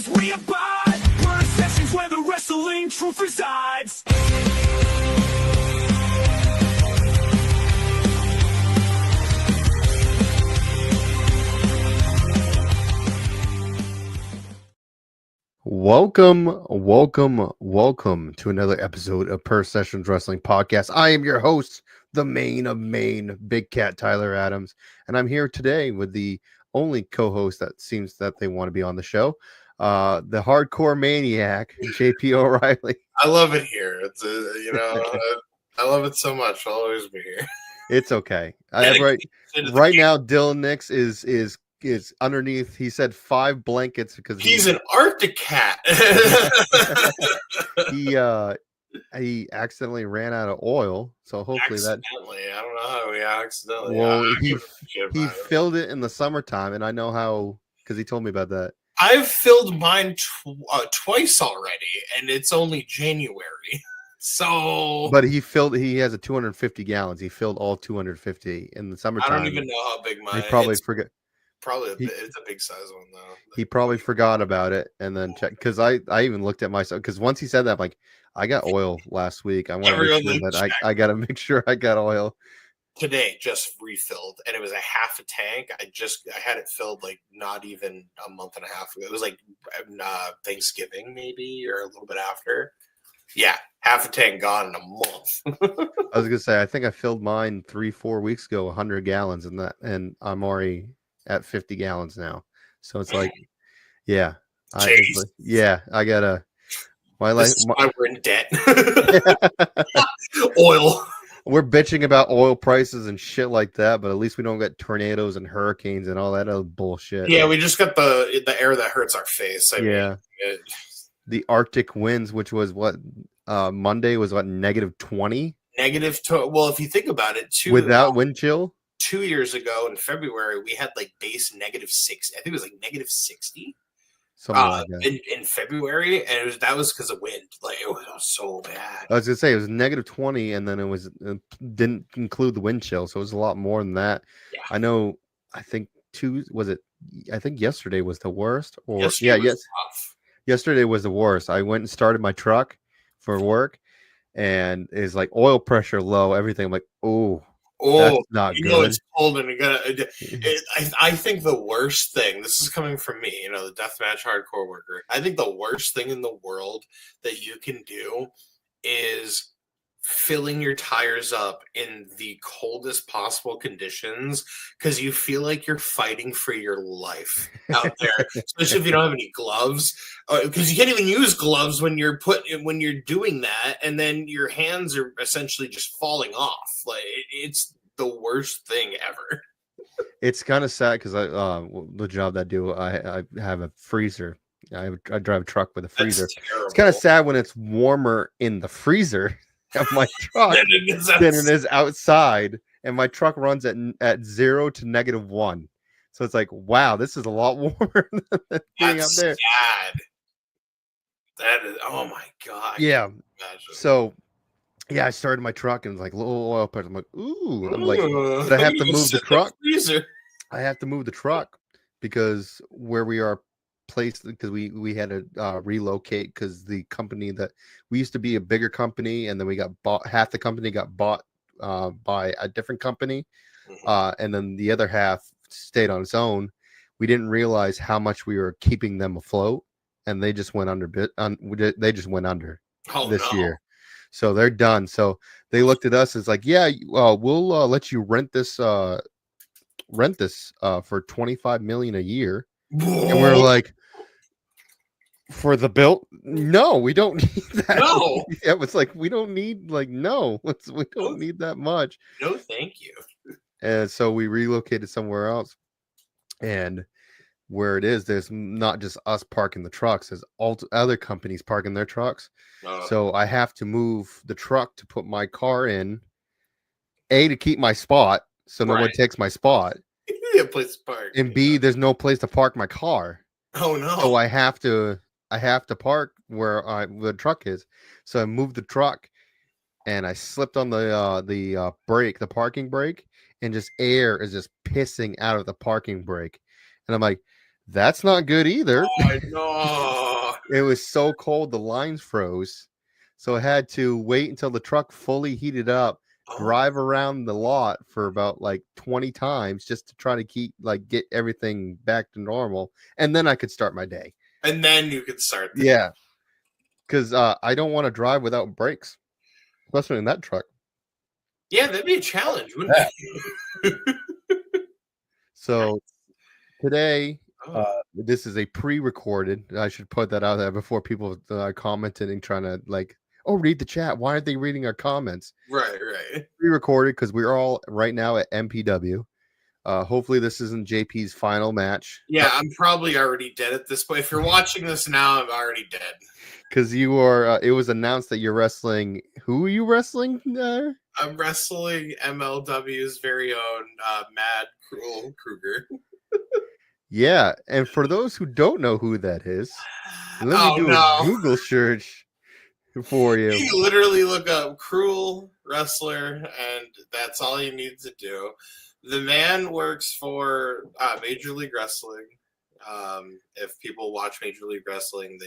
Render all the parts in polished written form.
as we abide. Purr sessions where the wrestling truth resides. Welcome to another episode of Purr Sessions Wrestling Podcast. I am your host, the main of Maine, Big Cat Tyler Adams, and I'm here today with the only co-host that seems that they want to be on the show, the hardcore maniac, JP O'Reilly. I love it here. It's I love it so much. I'll always be here. It's okay. Right now, Dylan Nix is underneath. He said 5 blankets because he's an Arctic cat. he accidentally ran out of oil, so hopefully I don't know how he accidentally. Well, he filled it in the summertime, and I know how because he told me about that. I've filled mine twice already, and it's only January. So, but he has a 250 gallons. He filled all 250 in the summertime. I don't even know how big mine. He probably forgot. It's a big size one though. He probably forgot about it and then checked because I even looked at myself because once he said that, I'm like, I got oil last week. I want to make sure that I got to make sure I got oil. Today just refilled and it was a half a tank. I had it filled like not even a month and a half ago. It was like Thanksgiving maybe or a little bit after. Yeah, half a tank gone in a month. I was gonna say I think I filled mine 3-4 weeks ago, 100 gallons, and I'm already at 50 gallons now. So it's like, yeah, I gotta. Why we're in debt. Oil. We're bitching about oil prices and shit like that, but at least we don't get tornadoes and hurricanes and all that other bullshit. Yeah, we just got the air that hurts our face. I mean, the Arctic winds, which was what Monday was what -20. Well, if you think about it, too, without wind chill. 2 years ago in February, we had like base -6. I think it was like -60. Something like that. In February, and that was because of wind. Like it was so bad. I was gonna say it was -20, and then it didn't include the wind chill, so it was a lot more than that. Yeah. I know. I think I think yesterday was the worst. Yesterday was the worst. I went and started my truck for work, and it's like oil pressure low, everything. I'm like, that's not good. Know it's cold and you gotta. I think the worst thing. This is coming from me, the deathmatch hardcore worker. I think the worst thing in the world that you can do is filling your tires up in the coldest possible conditions because you feel like you're fighting for your life out there, especially if you don't have any gloves, because you can't even use gloves when you're doing that, and then your hands are essentially just falling off. Like it's the worst thing ever. It's kind of sad because the job that I do, I have a freezer. I drive a truck with a freezer. It's kind of sad when it's warmer in the freezer of my truck than it is outside, and my truck runs at 0 to -1. So it's like, wow, this is a lot warmer than being up there. Sad. That is, oh my god. Yeah. So yeah, I started my truck and it was like little oil pressure. I'm like, ooh. I'm like, but I have to move the truck. I have to move the truck because where we are placed, because we had to relocate because the company that we used to be a bigger company, and then we got bought. Half the company got bought by a different company, and then the other half stayed on its own. We didn't realize how much we were keeping them afloat, and they just went under. They just went under this year. So they're done. So they looked at us as like, yeah, we'll let you rent this for $25 million a year. Whoa. And we're like, for the bill? No, we don't need that. No. Yeah, it's like we don't need we don't need that much. No, thank you. And so we relocated somewhere else. And where it is, there's not just us parking the trucks, there's all other companies parking their trucks. So I have to move the truck to put my car in, A, to keep my spot so no one takes my spot, a place to park, and B, there's no place to park my car. Oh no. So I have to park where the truck is. So I moved the truck and I slipped on the brake, the parking brake, and just air is just pissing out of the parking brake. And I'm like, That's not good either. Oh, no. It was so cold, the lines froze. So I had to wait until the truck fully heated up, drive around the lot for about like 20 times just to try to get everything back to normal. And then I could start my day. And then you could start. Yeah. Because I don't want to drive without brakes, especially in that truck. Yeah, that'd be a challenge, wouldn't it? So today, this is a pre-recorded. I should put that out there before people commenting and trying to read the chat. Why aren't they reading our comments? Right. Pre-recorded because we're all right now at MPW. Hopefully this isn't JP's final match. Yeah, I'm probably already dead at this point. If you're watching this now, I'm already dead. Because you are. It was announced that you're wrestling. Who are you wrestling? I'm wrestling MLW's very own Mad KRULE Kruger. Yeah, and for those who don't know who that is, let me do a Google search for you. You literally look up KRULE wrestler, and that's all you need to do. The man works for Major League Wrestling. If people watch Major League Wrestling,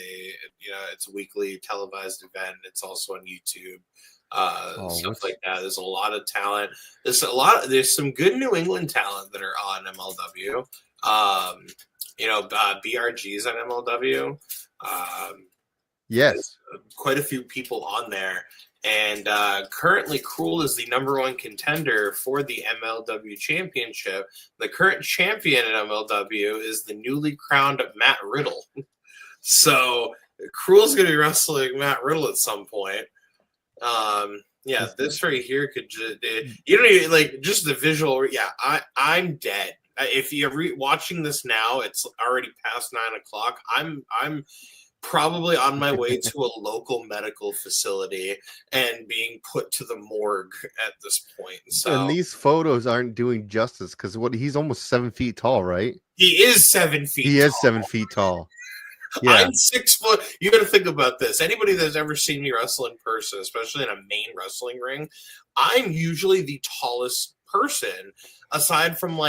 it's a weekly televised event. It's also on YouTube. Stuff like that. There's a lot of talent. There's some good New England talent that are on MLW. BRG's on MLW. Yes, quite a few people on there. And currently, KRULE is the #1 contender for the MLW Championship. The current champion at MLW is the newly crowned Matt Riddle. So KRULE's going to be wrestling Matt Riddle at some point. This right here could just just the visual. Yeah, I'm dead. If you're watching this now, it's already past 9 o'clock. I'm probably on my way to a local medical facility and being put to the morgue at this point. So, and these photos aren't doing justice because he's almost 7 feet tall, right? He is 7 feet. He is 7 feet tall. Yeah. I'm 6 foot. You got to think about this. Anybody that's ever seen me wrestle in person, especially in a main wrestling ring, I'm usually the tallest person, aside from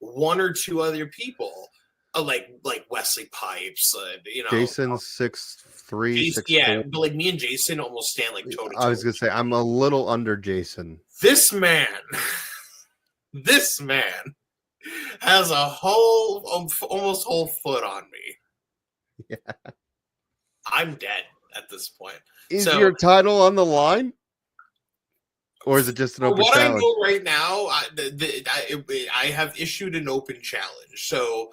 one or two other people, like Wesley Pipes. Jason's 6'3", 6'4". Yeah, but me and Jason almost stand toe to toe. I was gonna say I'm a little under Jason. This man has a almost whole foot on me. Yeah. I'm dead at this point. Is your title on the line? Or is it just an open challenge? What I know right now, I have issued an open challenge. So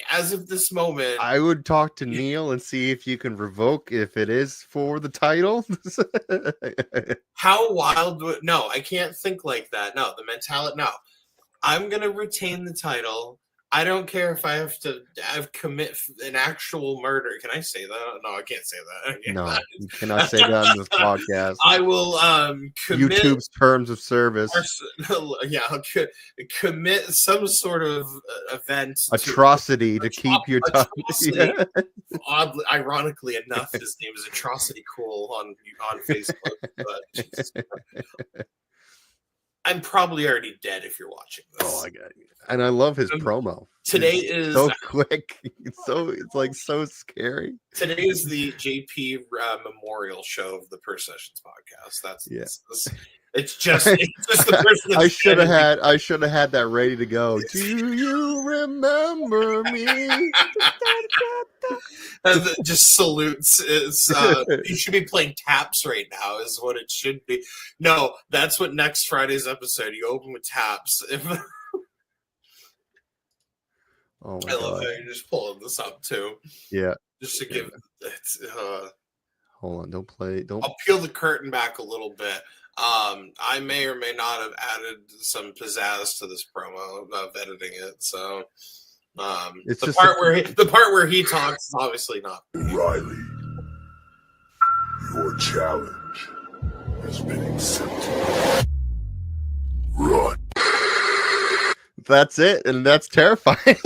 as of this moment, I would talk to Neil and see if you can revoke if it is for the title. How wild no, I can't think like that. No, the mentality. No, I'm going to retain the title. I don't care if I have to commit an actual murder. Can I say that? No, I can't say that. No, you cannot say that on this podcast. I will commit YouTube's terms of service. I'll commit some sort of event. Atrocity to keep your title. Yeah. Oddly, ironically enough, his name is Atrocity Cool on Facebook. But I'm probably already dead if you're watching this. Oh, I got you. And I love his promo. Today is so quick. It's so scary. Today is the JP memorial show of the Purr Sessions podcast. It's just the person. I should have had that ready to go. Do you remember me? Just salutes. You should be playing taps right now. Is what it should be. No, that's what next Friday's episode. You open with taps. Oh my I love God. how you're just pulling this up too. Yeah. Just to give. Hold on. Don't play. I'll peel the curtain back a little bit. I may or may not have added some pizzazz to this promo of editing it. So it's the part where he talks is obviously not. Riley, your challenge has been accepted. Run. That's it, and that's terrifying.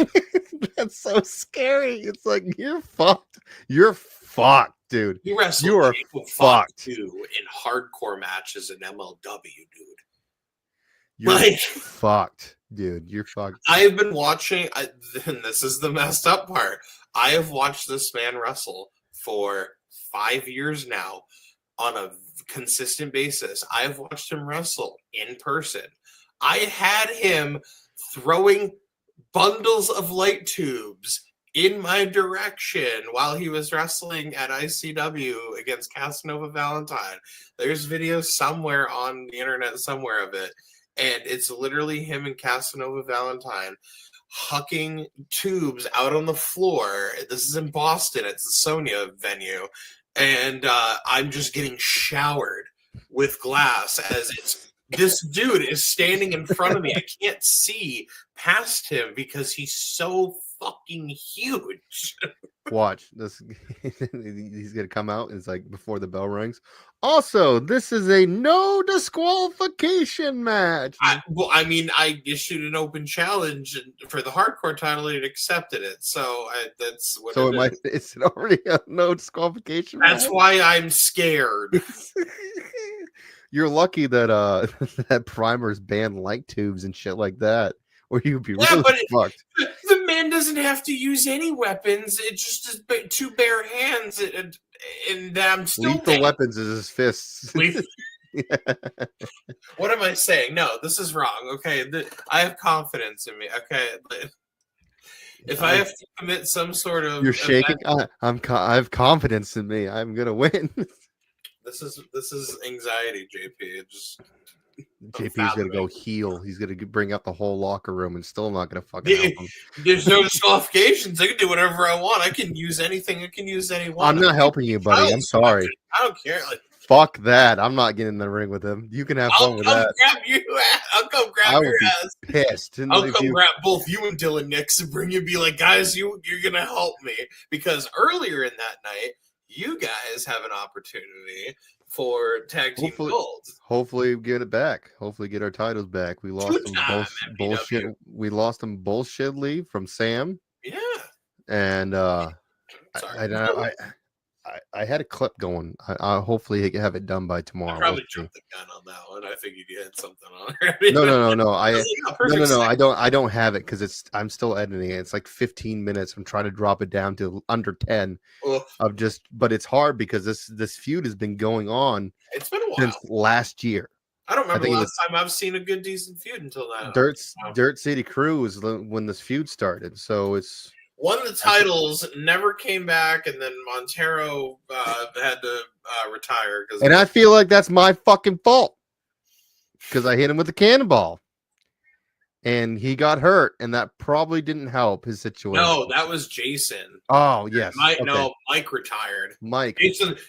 That's so scary. It's like you're fucked. You're fucked, dude. You are fucked too in hardcore matches in MLW, dude. You're fucked. Dude, you're fucked. I have been watching, and this is the messed up part. I have watched this man wrestle for 5 years now on a consistent basis. I have watched him wrestle in person. I had him throwing bundles of light tubes in my direction while he was wrestling at ICW against Casanova Valentine. There's videos somewhere on the internet somewhere of it. And it's literally him and Casanova Valentine hucking tubes out on the floor. This is in Boston. It's the Sonia venue. And I'm just getting showered with glass as this dude is standing in front of me. I can't see past him because he's so fucking huge. Watch this. He's gonna come out. And it's like before the bell rings. Also, this is a no disqualification match. I issued an open challenge for the hardcore title and accepted it. So that's what. So it's already a no disqualification. That's why I'm scared. You're lucky that that Primers banned light tubes and shit like that, or you'd be really fucked. The man doesn't have to use any weapons. It just is two bare hands, and I'm still lethal weapons is his fists. Yeah. What am I saying? No, this is wrong. Okay, I have confidence in me. Okay, if I have to commit some sort of, you're shaking. I have confidence in me. I'm gonna win. This is anxiety, JP. JP's gonna go heel. He's gonna bring up the whole locker room and still not gonna fucking help him. There's no disqualifications. I can do whatever I want. I can use anything. I can use anyone. I'm not helping you, buddy. I'm sorry. I don't care. Fuck that. I'm not getting in the ring with him. You can have fun with that. I'll come grab your ass. Pissed. I'll come grab both you and Dylan Nix and bring you and be like, guys, you're gonna help me. Because earlier in that night, you guys have an opportunity for tag team gold. Hopefully get it back. Hopefully get our titles back. We lost some bullshit. We lost them bullshitly from Sam. Yeah. And I had a clip going. I hopefully have it done by tomorrow. I probably jumped the gun on that one. I figured you had something on it. No. I don't have it because I'm still editing it. It's like 15 minutes. I'm trying to drop it down to under 10 but it's hard because this feud has been going on. It's been a while since last year. I don't remember the last time I've seen a good decent feud until now. Dirt City Crew is when this feud started. So it's won the titles, never came back, and then Montero had to retire. And I feel like that's my fucking fault because I hit him with a cannonball, and he got hurt, and that probably didn't help his situation. No, that was Jason. Oh yes, no, Mike retired.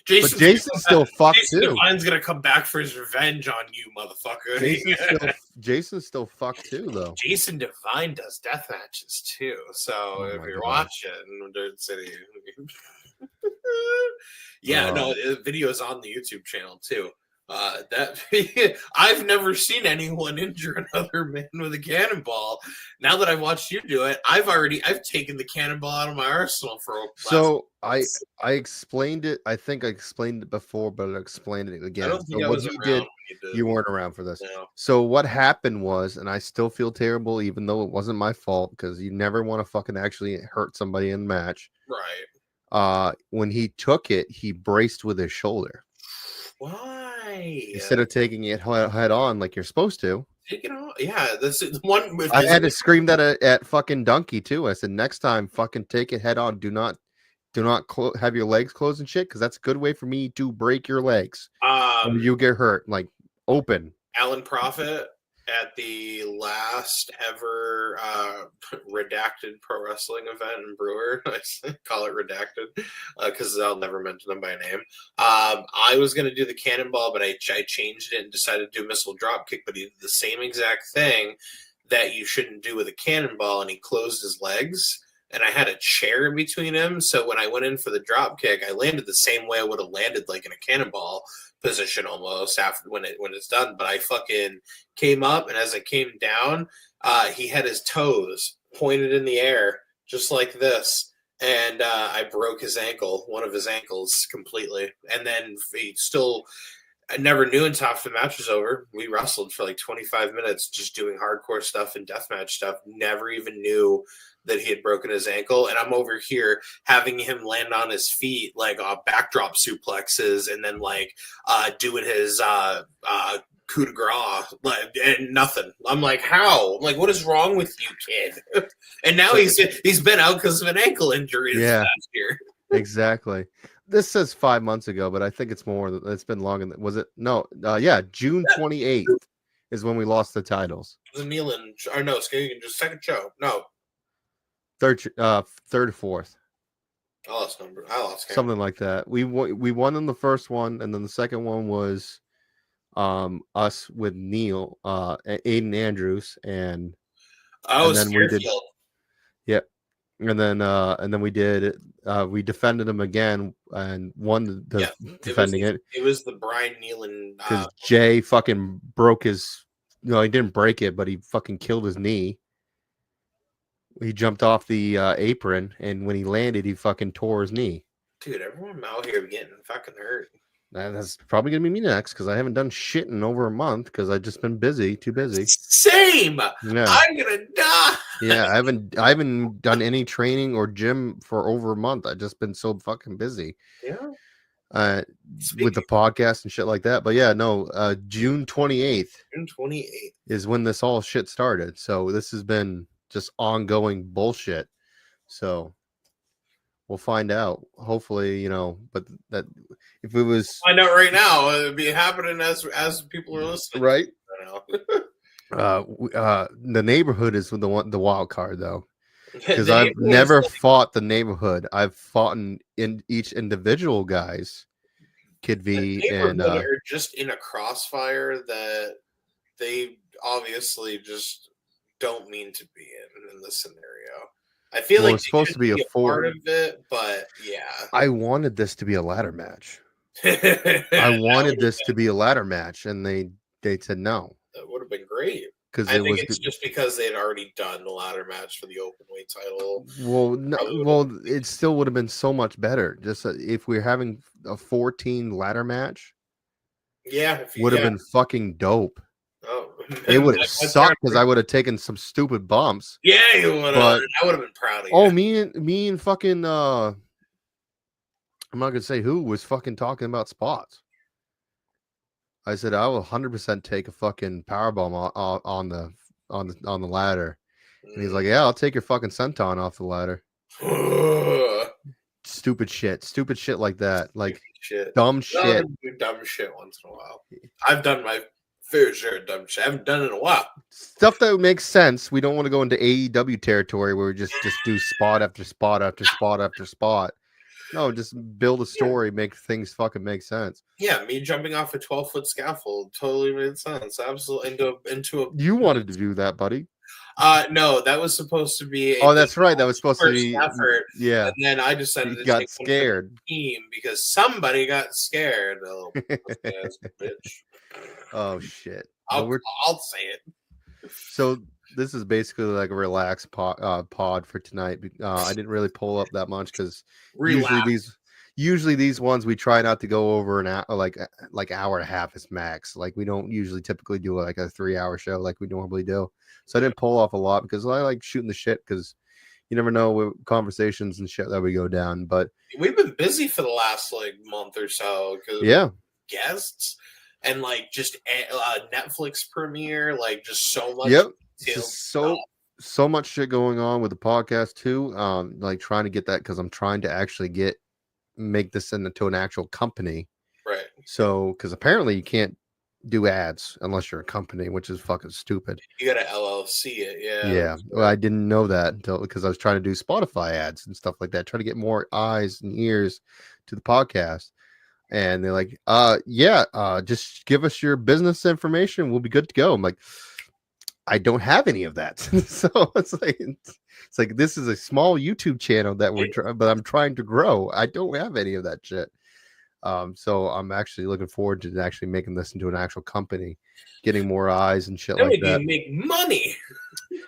Jason's still fucked Jason too. Devine's gonna come back for his revenge on you, motherfucker. Jason's still fucked too, though. Jason Devine does death matches too. So if you're watching Dirt City, the video is on the YouTube channel too. I've never seen anyone injure another man with a cannonball. Now that I've watched you do it, I've taken the cannonball out of my arsenal for a so I explained it. I think I explained it before, but I'll explain it again. You weren't around for this. No. So what happened was, and I still feel terrible, even though it wasn't my fault, because you never want to fucking actually hurt somebody in a match. Right. When he took it, he braced with his shoulder. Why? Instead of taking it head on like you're supposed to. Take it on. Yeah, this is one. I had to scream that at fucking Donkey too. I said, next time, fucking take it head on. Do not have your legs closed and shit, because that's a good way for me to break your legs. When you get hurt, like open. Alan Prophet at the last ever redacted pro wrestling event in Brewer. I call it redacted because I'll never mention them by name. I was going to do the cannonball, but I changed it and decided to do missile drop kick, but he did the same exact thing that you shouldn't do with a cannonball, and he closed his legs, and I had a chair in between him, so when I went in for the drop kick, I landed the same way I would have landed like in a cannonball position almost after when it's done. But I fucking came up, and as I came down, he had his toes pointed in the air just like this, and I broke his ankle, one of his ankles completely. And then he still I never knew until after the match was over. We wrestled for like 25 minutes just doing hardcore stuff and deathmatch stuff. Never even knew that he had broken his ankle. And I'm over here having him land on his feet like backdrop suplexes and then like doing his coup de grace and nothing. I'm like, how? I'm like, what is wrong with you, kid? And now he's been out because of an ankle injury this last year. Exactly. This says 5 months ago, but I think it's more. It's been longer than. Was it? No. June 28th is when we lost the titles. It was a kneeling, or no, just second show. No, third or fourth. I lost count. Something like that. We won in the first one, and then the second one was us with Neil, Aiden Andrews, and then we did. Yep. And then we did. We defended him again and won defending it. It was the Brian Nealon because Jay fucking broke his. No, he didn't break it, but he fucking killed his knee. He jumped off the apron, and when he landed, he fucking tore his knee. Dude, everyone out here getting fucking hurt. That's probably gonna be me next because I haven't done shit in over a month because I've just been too busy. Same. Yeah. I'm gonna die. Yeah, I haven't done any training or gym for over a month. I've just been so fucking busy. Yeah. With the podcast and shit like that. But yeah, no, June 28th. June 28th is when this all shit started. So this has been just ongoing bullshit. So we'll find out. Hopefully, but that if it was find out right now, it'd be happening as people are listening. Right. The neighborhood is the wild card though. Because I've never fought the neighborhood. I've fought in each individual guys. Kid V and are just in a crossfire that they obviously just don't mean to be in this scenario. I feel like it's supposed to be a part of it, but yeah. I wanted this to be a ladder match. I wanted this to be a ladder match, and they said no. That would have been great. Because it's just because they had already done the ladder match for the openweight title. It still would have been so much better. Just if we're having a 14 ladder match, would have been fucking dope. Oh, it would have sucked because I would have taken some stupid bumps. Yeah, you would have. I would have been proud of you. Oh, me and fucking I'm not gonna say who was fucking talking about spots. I said I will 100% take a fucking powerbomb on the ladder, and he's like, "Yeah, I'll take your fucking senton off the ladder." Stupid shit like that, like dumb shit. Dumb shit once in a while. I've done my fair share of dumb shit. I haven't done it in a while. Stuff that makes sense. We don't want to go into AEW territory where we just do spot after spot after spot after spot. No, just build a story, make things fucking make sense. Yeah, me jumping off a 12-foot scaffold totally made sense. Absolutely into a. You wanted to do that, buddy. No, that was supposed to be. That's right. That was supposed to be effort. Yeah, and then I decided to got scared team because somebody got scared. Oh, bitch. Oh shit! I'll say it. So this is basically like a relaxed pod for tonight. I didn't really pull up that much because usually these ones we try not to go over an hour, like hour and a half is max. Like we don't usually typically do like a 3-hour show like we normally do. So I didn't pull off a lot because I like shooting the shit because you never know what conversations and shit that we go down. But we've been busy for the last month or so because guests and just Netflix premiere, just so much. Yep. So much shit going on with the podcast too. Trying to get that because I'm trying to actually make this into an actual company. Right. So because apparently you can't do ads unless you're a company, which is fucking stupid. You got to LLC it, yeah. Yeah. Well, I didn't know that because I was trying to do Spotify ads and stuff like that, trying to get more eyes and ears to the podcast. And they're like, just give us your business information. We'll be good to go. I'm like, I don't have any of that. So it's like this is a small YouTube channel that but I'm trying to grow. I don't have any of that shit. So I'm actually looking forward to actually making this into an actual company, getting more eyes and shit like that. Make money.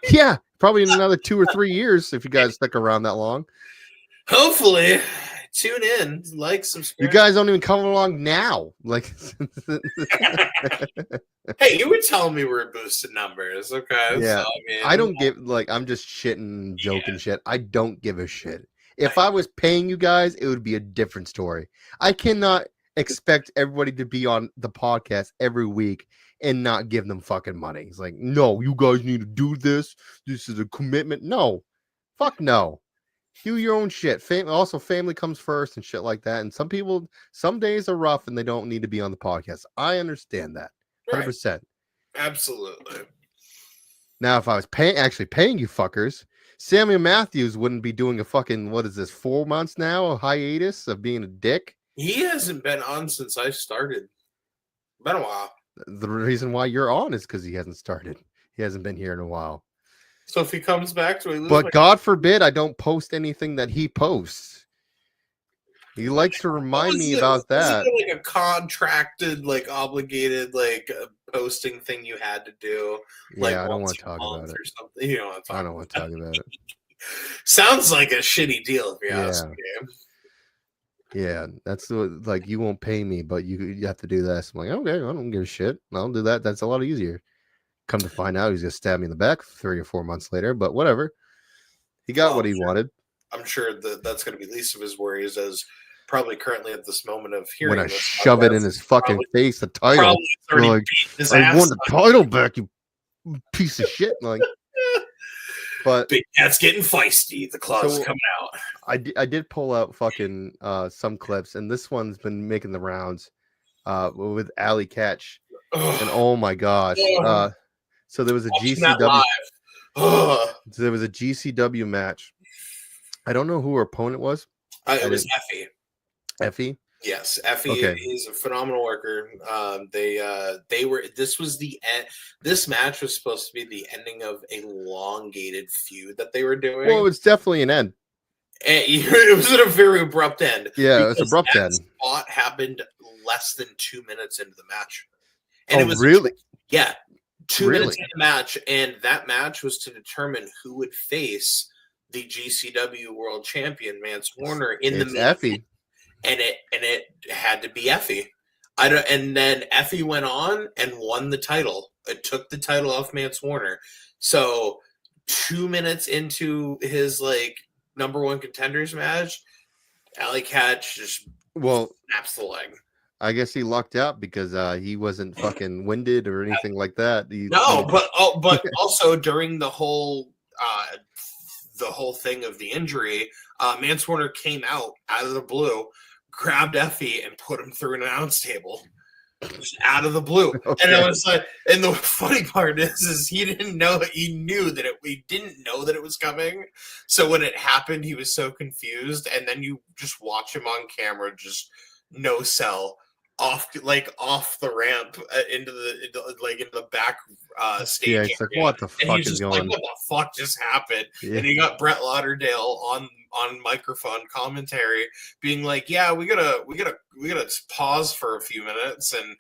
Yeah, probably in another 2 or 3 years if you guys stick around that long. Hopefully, tune in, like, subscribe. You guys don't even come along now. Like, hey, you were telling me we're boosting numbers, okay? Yeah, so, I don't give like I'm just shitting, joking shit. I don't give a shit. If I was paying you guys, it would be a different story. I cannot expect everybody to be on the podcast every week and not give them fucking money. It's like, no, you guys need to do this. This is a commitment. No, fuck no. Do your own shit. Also, family comes first and shit like that. And some people, some days are rough and they don't need to be on the podcast. I understand that 100%. Right. Absolutely. Now, if I was actually paying you fuckers, Samuel Matthews wouldn't be doing a fucking, what is this, 4 months now, a hiatus of being a dick? He hasn't been on since I started. Been a while. The reason why you're on is because he hasn't started. He hasn't been here in a while. So if he comes back to it, but God forbid I don't post anything that he posts. He likes to remind me about that. Is it like a contracted, like obligated, like posting thing you had to do? Like yeah, I don't want to talk about it. Or something. You know, I don't want to talk about it. Sounds like a shitty deal, if you ask me. Yeah, that's like you won't pay me, but you have to do this. I'm like, okay, I don't give a shit. I'll do that. That's a lot easier. Come to find out, he's gonna stab me in the back 3 or 4 months later. But whatever, he got what he wanted. I'm sure that's going to be least of his worries, as probably currently at this moment of hearing. When I shove it in his fucking face, the title. Like, I want the title back, you piece of shit. Like, but that's getting feisty. The claws coming out. I did pull out fucking some clips, and this one's been making the rounds with Allie Katch. And oh my gosh. So there was a GCW. So there was a GCW match. I don't know who her opponent was. It was Effie. Effie? Yes, Effie is a phenomenal worker. They were. This was the end. This match was supposed to be the ending of a elongated feud that they were doing. Well, it's definitely an end. It was at a very abrupt end. Yeah, it was abrupt end. Spot happened less than 2 minutes into the match. And it was really? Yeah, 2 minutes into the match, and that match was to determine who would face the GCW World Champion Mance Warner in the Effie. And it had to be Effie. And then Effie went on and won the title. It took the title off Mance Warner. So 2 minutes into his like #1 contenders match, Allie Katch just snaps the leg. I guess he lucked out because he wasn't fucking winded or anything like that. But also during the whole thing of the injury, Mance Warner came out of the blue, grabbed Effie, and put him through an announce table. Just out of the blue. Okay. And it was like, and the funny part is he didn't know. He knew that we didn't know that it was coming. So when it happened, he was so confused. And then you just watch him on camera, just no sell off the ramp into the back stage. Yeah, it's like, what the fuck is going on? What the fuck just happened? Yeah. And he got Brett Lauderdale on microphone commentary being like, yeah, we gotta pause for a few minutes. And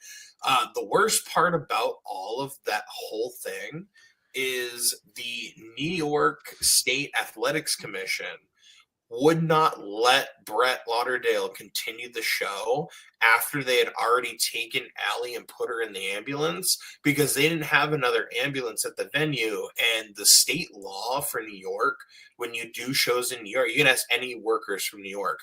the worst part about all of that whole thing is the New York State Athletics Commission would not let Brett Lauderdale continue the show after they had already taken Allie and put her in the ambulance, because they didn't have another ambulance at the venue. And the state law for New York, when you do shows in New York, you can ask any workers from New York.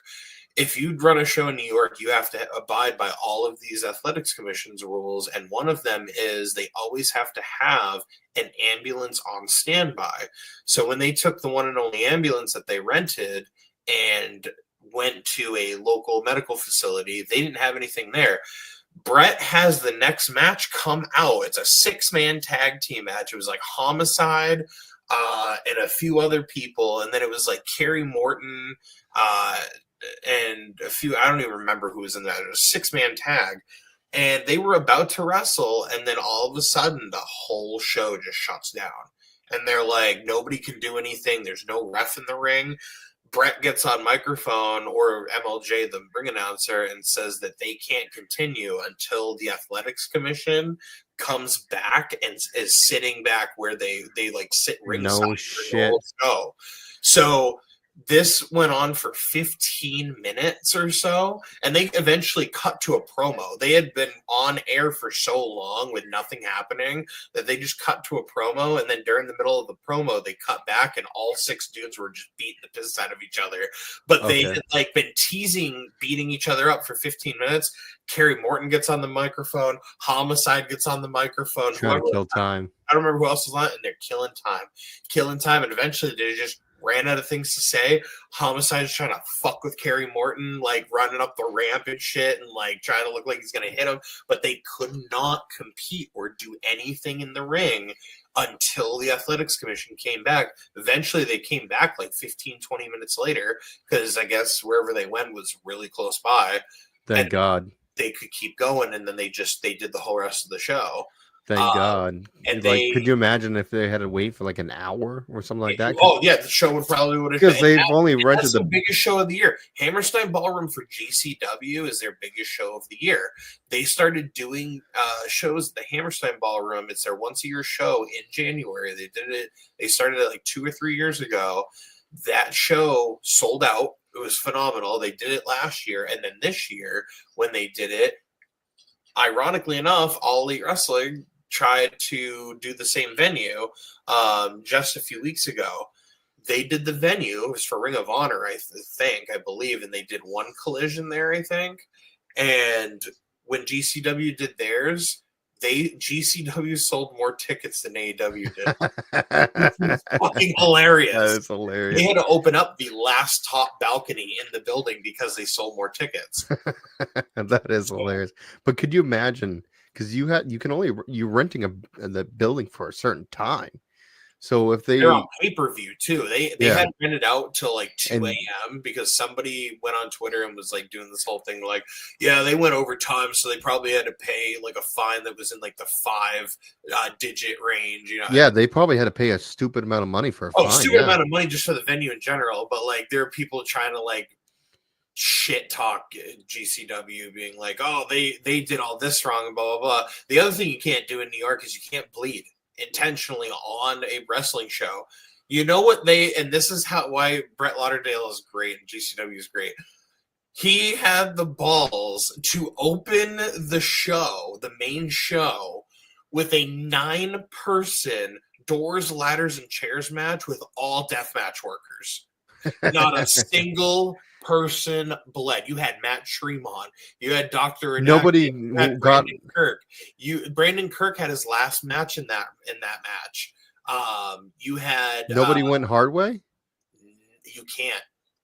If you run a show in New York, you have to abide by all of these athletics commission's rules. And one of them is they always have to have an ambulance on standby. So when they took the one and only ambulance that they rented and went to a local medical facility, they didn't have anything there. Brett has the next match come out. It's a 6-man tag team match. It was like Homicide and a few other people. And then it was like Kerry Morton and a few, I don't even remember who was in that. It was a 6-man tag. And they were about to wrestle, and then all of a sudden the whole show just shuts down. And they're like, nobody can do anything. There's no ref in the ring. Brett gets on microphone, or MLJ, the ring announcer, and says that they can't continue until the Athletics Commission comes back and is sitting back where they like sit ringside. No shit. So This went on for 15 minutes or so, and they eventually cut to a promo. They had been on air for so long with nothing happening that they just cut to a promo, and then during the middle of the promo, they cut back, and all 6 dudes were just beating the piss out of each other. But they had like been teasing, beating each other up for 15 minutes. Kerry Morton gets on the microphone. Homicide gets on the microphone. Trying to kill time. I don't remember who else was on it, and they're killing time, and eventually they just ran out of things to say. Homicide's trying to fuck with Kerry Morton, like running up the ramp and shit, and like trying to look like he's gonna hit him, but they could not compete or do anything in the ring until the Athletics Commission came back. Eventually they came back like 15-20 minutes later, because I guess wherever they went was really close by. Thank God they could keep going, and then they did the whole rest of the show. Thank God. And like, could you imagine if they had to wait for like an hour or something like that? Oh yeah, the show would have because they've only rented the biggest show of the year. Hammerstein Ballroom for GCW is their biggest show of the year. They started doing shows at the Hammerstein Ballroom. It's their once-a-year show in January. They started it like 2 or 3 years ago. That show sold out. It was phenomenal. They did it last year, and then this year when they did it, ironically enough, All Elite Wrestling tried to do the same venue just a few weeks ago. They did the venue. It was for Ring of Honor, I believe, and they did one collision there, I think. And when GCW did theirs, GCW sold more tickets than AEW did. It's fucking hilarious. That is hilarious. They had to open up the last top balcony in the building because they sold more tickets. That is hilarious. But could you imagine? Because you're renting the building for a certain time. So if they're on pay-per-view too, they had rented out till like 2 a.m. because somebody went on Twitter and was like doing this whole thing like, yeah, they went overtime, so they probably had to pay like a fine that was in like the 5-digit range. You know? Yeah, they probably had to pay a stupid amount of money for a fine. Stupid amount of money just for the venue in general. But like, there are people trying to like shit talk GCW, being like, oh, they did all this wrong and blah blah blah. The other thing you can't do in New York is you can't bleed intentionally on a wrestling show. You know what and this is why Brett Lauderdale is great and GCW is great. He had the balls to open the show, the main show, with a 9-person doors, ladders, and chairs match with all deathmatch workers. Not a single person bled. You had Matt Tremont. You had Dr. Redacted. Nobody got Brandon Kirk. Brandon Kirk had his last match in that match. You had nobody went hard way. You can't.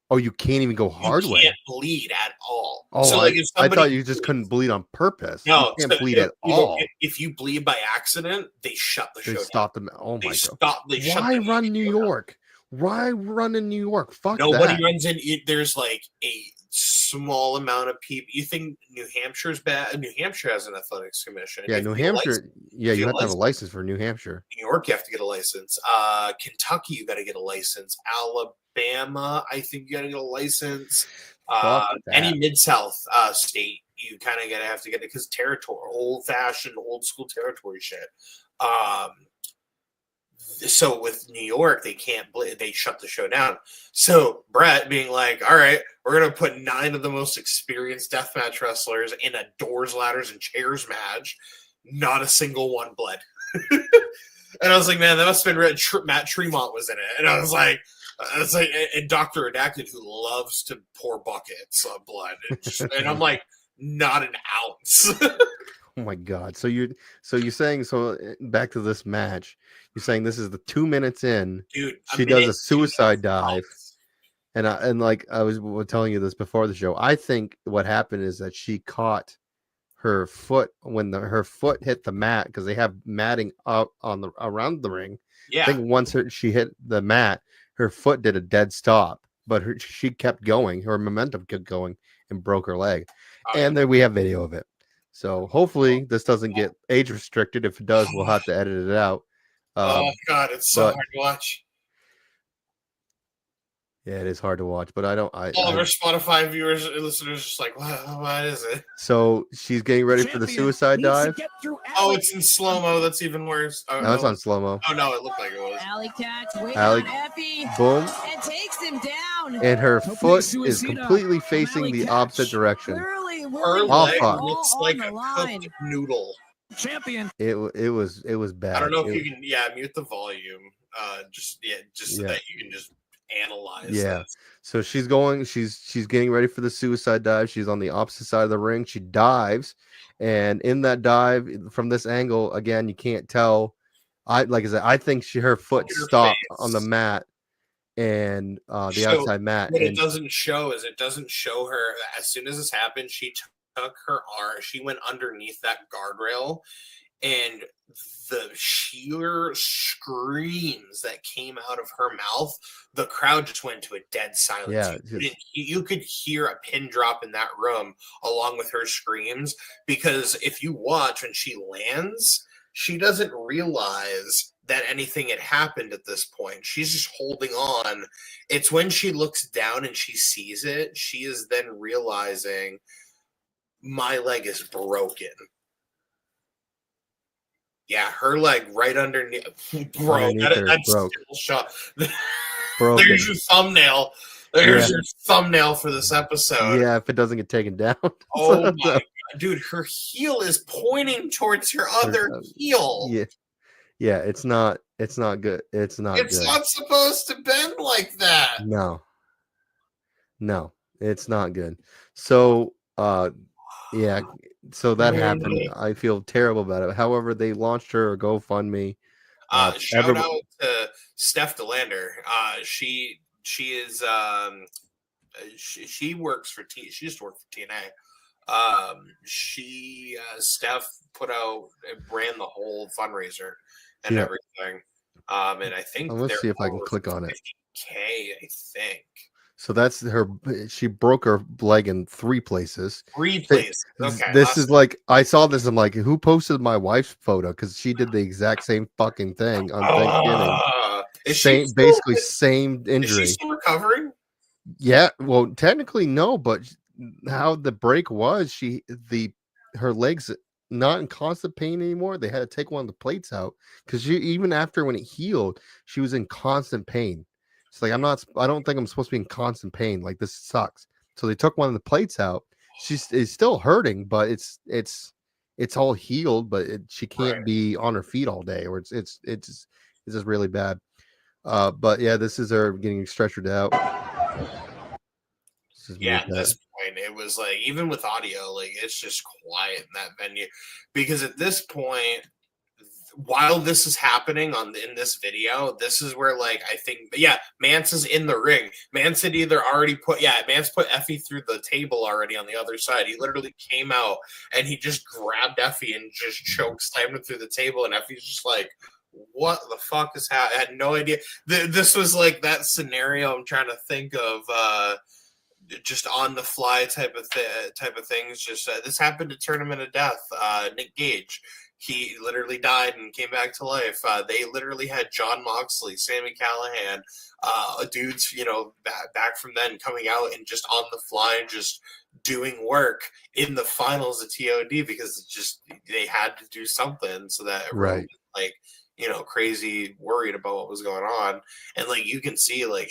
Oh, you can't even go hard way. You can't bleed at all. Oh, so like I thought you just couldn't bleed on purpose. No, you can't bleed at all. If you bleed by accident, they shut the show down. Stop them. Oh my God! Why run New York? Why run in New York? Fuck Nobody that. runs in. There's like a small amount of people. You think New Hampshire's bad? New Hampshire has an athletics commission. Yeah, New Hampshire. Yeah, you have to have a license for New Hampshire. New York, you have to get a license. Kentucky, you got to get a license. Alabama, I think you got to get a license. Any Mid-South state, you kind of have to get it because territory, old-fashioned, old-school territory shit. So with New York, they can't. They shut the show down. So Brett being like, "All right, we're gonna put 9 of the most experienced deathmatch wrestlers in a doors, ladders, and chairs match. Not a single one bled." And I was like, "Man, that must have been Matt Tremont was in it." And I was like, and Dr. Redacted, who loves to pour buckets of blood, and I'm like, not an ounce. Oh my God! So you're saying back to this match. You're saying this is the 2 minutes in. Dude, she does a suicide dive, and like I was telling you this before the show. I think what happened is that she caught her foot when her foot hit the mat because they have matting up around the ring. Yeah. I think once she hit the mat, her foot did a dead stop, but she kept going. Her momentum kept going and broke her leg. And then we have video of it. So hopefully this doesn't get age restricted. If it does, we'll have to edit it out. Oh God, it's so hard to watch. Yeah, it is hard to watch, but all of our Spotify viewers and listeners are just like, what is it? So she's getting ready for the suicide dive. Oh, it's in slow-mo. That's even worse. No, it's on slow-mo. Oh no, it looked like it was. Allie Katch, Allie, Effie, boom, and takes him down. and her foot is completely facing the opposite direction. Her Oh, leg fuck. looks like a cooked noodle. Champion. It was bad. I don't know if you can mute the volume. Just so Yeah. that you can just analyze. Yeah. This. So she's getting ready for the suicide dive. She's on the opposite side of the ring. She dives, and in that dive, from this angle, again, you can't tell. I think her foot stopped on the mat and the outside mat. What it doesn't show is it doesn't show her as soon as this happened. She took her arm. She went underneath that guardrail, and the sheer screams that came out of her mouth, the crowd just went to a dead silence. Yeah, you could hear a pin drop in that room along with her screams, because if you watch when she lands, she doesn't realize that anything had happened at this point. She's just holding on. It's when she looks down and she sees it, she is then realizing my leg is broken. Yeah, her leg right underneath. Bro, that's broke. still shot. Broken. There's your thumbnail. There's your thumbnail for this episode. Yeah, if it doesn't get taken down. Oh my God. Dude, her heel is pointing towards her other heel. Yeah. Yeah, it's not good. It's not good. It's not supposed to bend like that. No, it's not good. So yeah, so that happened. I feel terrible about it. However, they launched her a GoFundMe. Shout out to Steph DeLander. She is she works for she used to work for TNA. Steph ran the whole fundraiser and everything. And I think let's see if I can click on it. 50K, I think. So that's her. She broke her leg in 3 places. 3 places. Okay. This is like, I saw this. I'm like, who posted my wife's photo? Because she did the exact same fucking thing on Thanksgiving. Basically same injury. Is she still recovering? Yeah. Well, technically no, but how the break was, her legs not in constant pain anymore. They had to take one of the plates out because even after when it healed, she was in constant pain. It's like, I don't think I'm supposed to be in constant pain. Like, this sucks. So they took one of the plates out. It's still hurting, but it's all healed, but she can't be on her feet all day, or it's just really bad. But yeah, this is her getting stretchered out. At this point, it was like, even with audio, like, it's just quiet in that venue, because at this point, while this is happening in this video, this is where, like, I think, Mance is in the ring. Mance had either already Mance put Effie through the table already on the other side. He literally came out and he just grabbed Effie and just slammed him through the table, and Effie's just like, what the fuck is happening? I had no idea. This was like that scenario I'm trying to think of, just on the fly type of things. Just this happened to Tournament of Death. Nick Gage, he literally died and came back to life. They literally had John Moxley, Sami Callihan, dudes, back from then, coming out and just on the fly, just doing work in the finals of TOD, because they had to do something so that everyone was, like, crazy worried about what was going on. And like, you can see, like,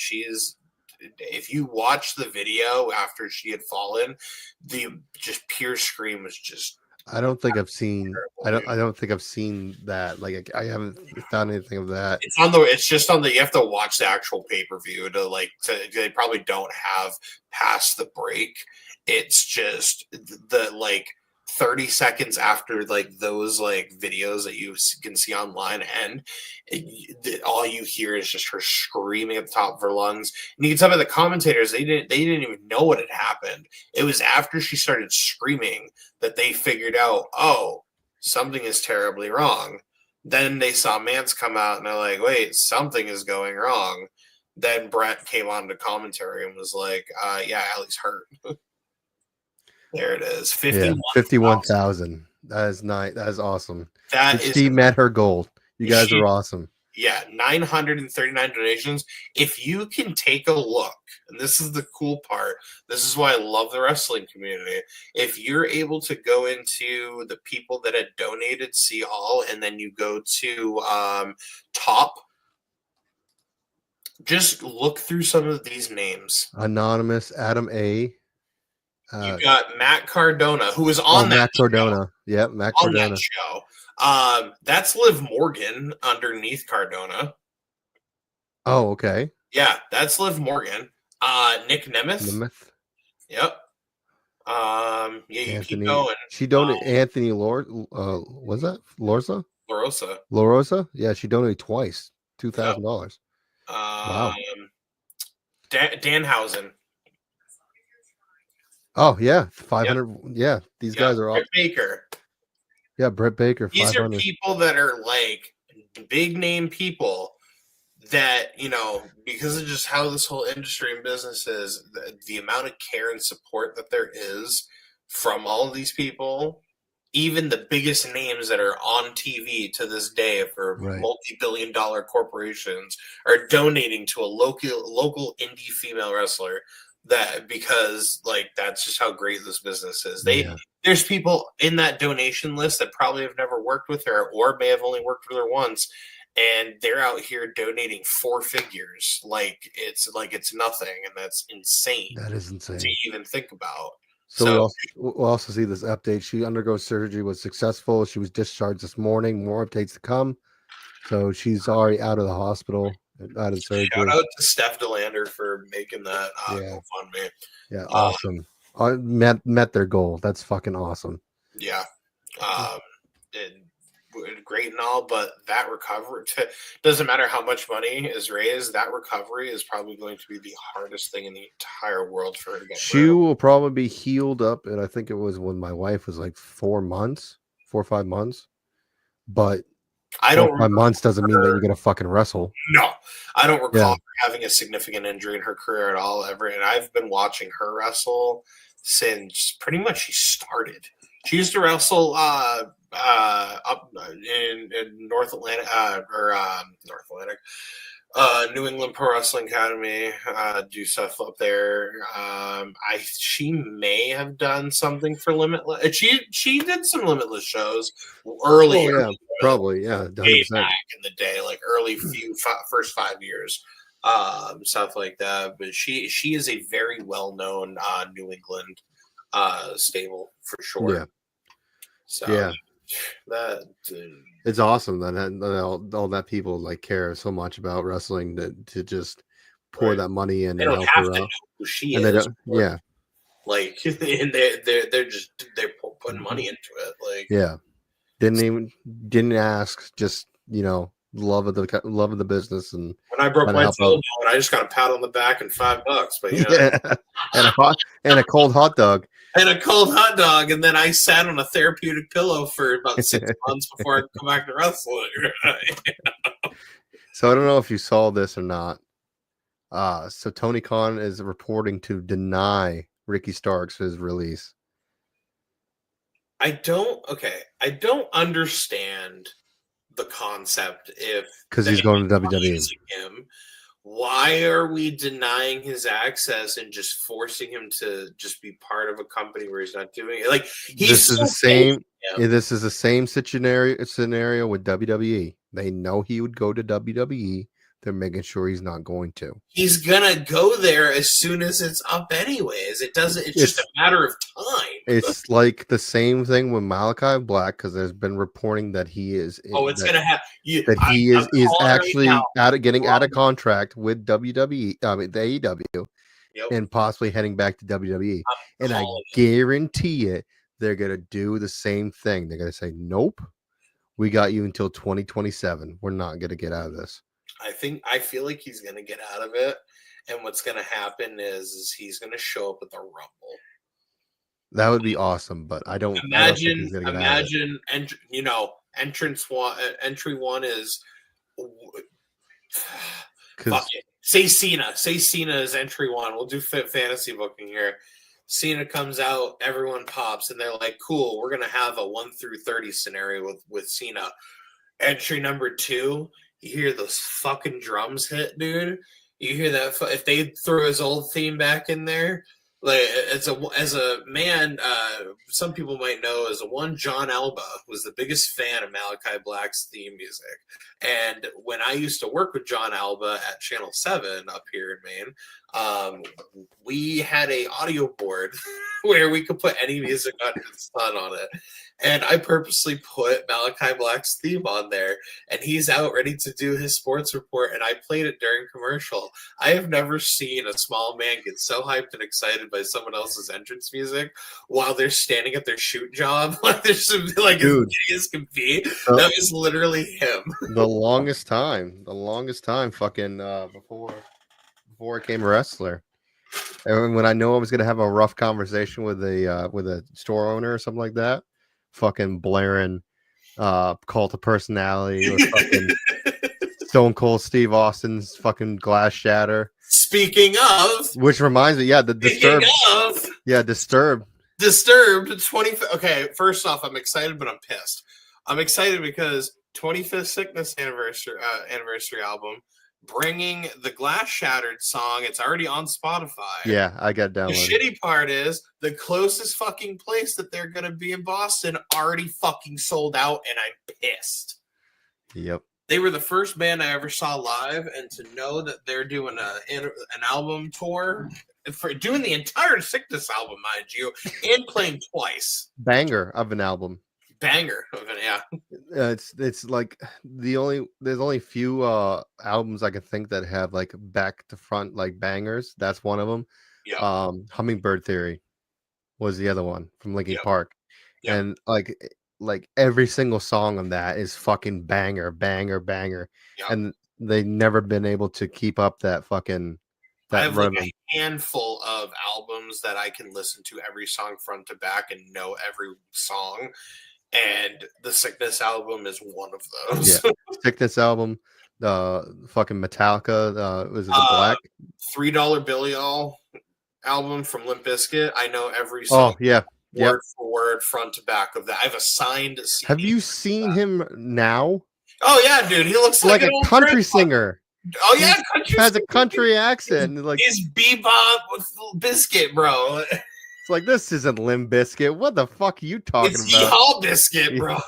if you watch the video after she had fallen, the just pure scream was just. I don't think I've seen. I don't think I've seen that. Like, I haven't found anything of that. It's just on the. You have to watch the actual pay-per-view they probably don't have past the break. It's just the 30 seconds after, like, those, like, videos that you can see online, and all you hear is just her screaming at the top of her lungs. And you can tell by the commentators, they didn't even know what had happened. It was after she started screaming that they figured out, oh, something is terribly wrong. Then they saw Mance come out and they're like, wait, something is going wrong. Then Brett came on to commentary and was like, Allie's hurt. There it is. 51,000. That is nice. That is awesome. She met her goal. You guys are awesome. Yeah, 939 donations. If you can take a look, and this is the cool part, this is why I love the wrestling community. If you're able to go into the people that had donated, see all, and then you go to top, Just look through some of these names. Anonymous, Adam A. You got Matt Cardona, who was on that Matt show. Cardona. Yep, Matt On Cardona. that show. That's Liv Morgan underneath Cardona. Oh, okay. Yeah, that's Liv Morgan. Nick Nemeth. Yep. Yeah, you Anthony, keep going. She donated Anthony was that Lorsa? LaRosa. Yeah, she donated twice. $2,000. Wow. Danhausen. Oh yeah, 500. Yep. Yeah, these guys are all. Britt Baker. Yeah, Britt Baker. These 500. are people that are like big name people that, you know, because of just how this whole industry and business is, the amount of care and support that there is from all of these people, even the biggest names that are on TV to this day for multi-billion-dollar corporations are donating to a local indie female wrestler. That because like that's just how great this business is. There's people in that donation list that probably have never worked with her or may have only worked with her once, and they're out here donating 4 figures like it's nothing, and that's insane. That is insane to even think about. So we'll also see this update. She undergoes surgery, was successful. She was discharged this morning. More updates to come. So she's already out of the hospital. Out of surgery. Shout out to Steph DeLander for making that GoFundMe. Yeah, awesome. Met their goal. That's fucking awesome. Yeah, great and all, but that recovery doesn't matter how much money is raised. That recovery is probably going to be the hardest thing in the entire world for her to get. She will probably be healed up, and I think it was when my wife was like 4 or 5 months, but. I don't. 5 months doesn't mean that you're gonna fucking wrestle. No, I don't recall her having a significant injury in her career at all ever. And I've been watching her wrestle since pretty much she started. She used to wrestle up in North Atlantic New England Pro Wrestling Academy. Do stuff up there. She may have done something for Limitless. She did some Limitless shows earlier. Oh, yeah, probably, yeah. Way back in the day, like early first 5 years, stuff like that. But she is a very well known New England stable for sure. Yeah. So yeah. That it's awesome that all that people like care so much about wrestling to just pour that money in and help her out. Who she is. They don't, yeah. Like and they're putting money into it. Like didn't ask, just love of the business. And when I broke my tailbone, I just got a pat on the back and $5, but and a cold hot dog. And a cold hot dog, and then I sat on a therapeutic pillow for about 6 months before I could come back to wrestling. So I don't know if you saw this or not. So Tony Khan is reporting to deny Ricky Starks his release. I don't understand the concept because he's going to WWE. Why are we denying his access and just forcing him to just be part of a company where he's not doing it? Like this is the same. This is the same scenario with WWE. They know he would go to WWE. They're making sure he's not going to. He's gonna go there as soon as it's up, anyways. It's just a matter of time. It's like the same thing with Malachi Black, because there's been reporting that he is. It's gonna happen. He is actually getting out of contract with WWE, the AEW, and possibly heading back to WWE. And I guarantee it, they're gonna do the same thing. They're gonna say, "Nope, we got you until 2027. We're not gonna get out of this." I feel like he's gonna get out of it, and what's gonna happen is he's gonna show up at the Rumble. That would be awesome, but I don't imagine. Entry one is fuck it. Say Cena is entry one. We'll do fantasy booking here. Cena comes out, everyone pops, and they're like, "Cool, we're gonna have a 1 through 30 scenario with Cena." Entry number 2. You hear those fucking drums hit, dude. You hear that? If they throw his old theme back in there, Like as a man, some people might know as a one John Alba was the biggest fan of Malachi Black's theme music. And when I used to work with John Alba at Channel 7 up here in Maine, we had a audio board where we could put any music under the sun on it. And I purposely put Malachi Black's theme on there, and he's out ready to do his sports report, and I played it during commercial. I have never seen a small man get so hyped and excited by someone else's entrance music while they're standing at their shoot job. Like there's some like Dude, as giddy as can be. That was literally him. The longest time, fucking before I became a wrestler. And when I know I was gonna have a rough conversation with a store owner or something like that, fucking blaring Cult of Personality or fucking Stone Cold Steve Austin's fucking Glass Shatter. Speaking of, which reminds me, the Disturbed. Disturbed 20. Okay, first off, I'm excited, but I'm pissed. I'm excited because 25th Sickness anniversary album, bringing the Glass Shattered song. It's already on Spotify. Yeah, I got downloaded. The shitty part is the closest fucking place that they're gonna be in Boston already fucking sold out, and I'm pissed. Yep. They were the first band I ever saw live, and to know that they're doing an album tour for doing the entire Sickness album, mind you, and playing twice. Banger of an album. Banger of it, yeah. It's like there's only few albums I can think that have like back to front like bangers. That's one of them. Yeah. Hummingbird Theory was the other one from Linkin Park, and like every single song on that is fucking banger, and they've never been able to keep up that fucking. I have like a handful of albums that I can listen to every song front to back and know every song. And the Sickness album is one of those. Yeah, Sickness album, the fucking Metallica, was it the Black $3 Billy All album from Limp Bizkit? I know every song. Oh yeah, word for word, front to back of that. I have a signed CD. Have you seen him now? Oh yeah, dude, he looks like a country singer. Oh yeah, country has a country accent. Like he's bebop with Biscuit, bro. It's like, this isn't Limp Bizkit. What the fuck are you talking about? It's Hall Biscuit, bro.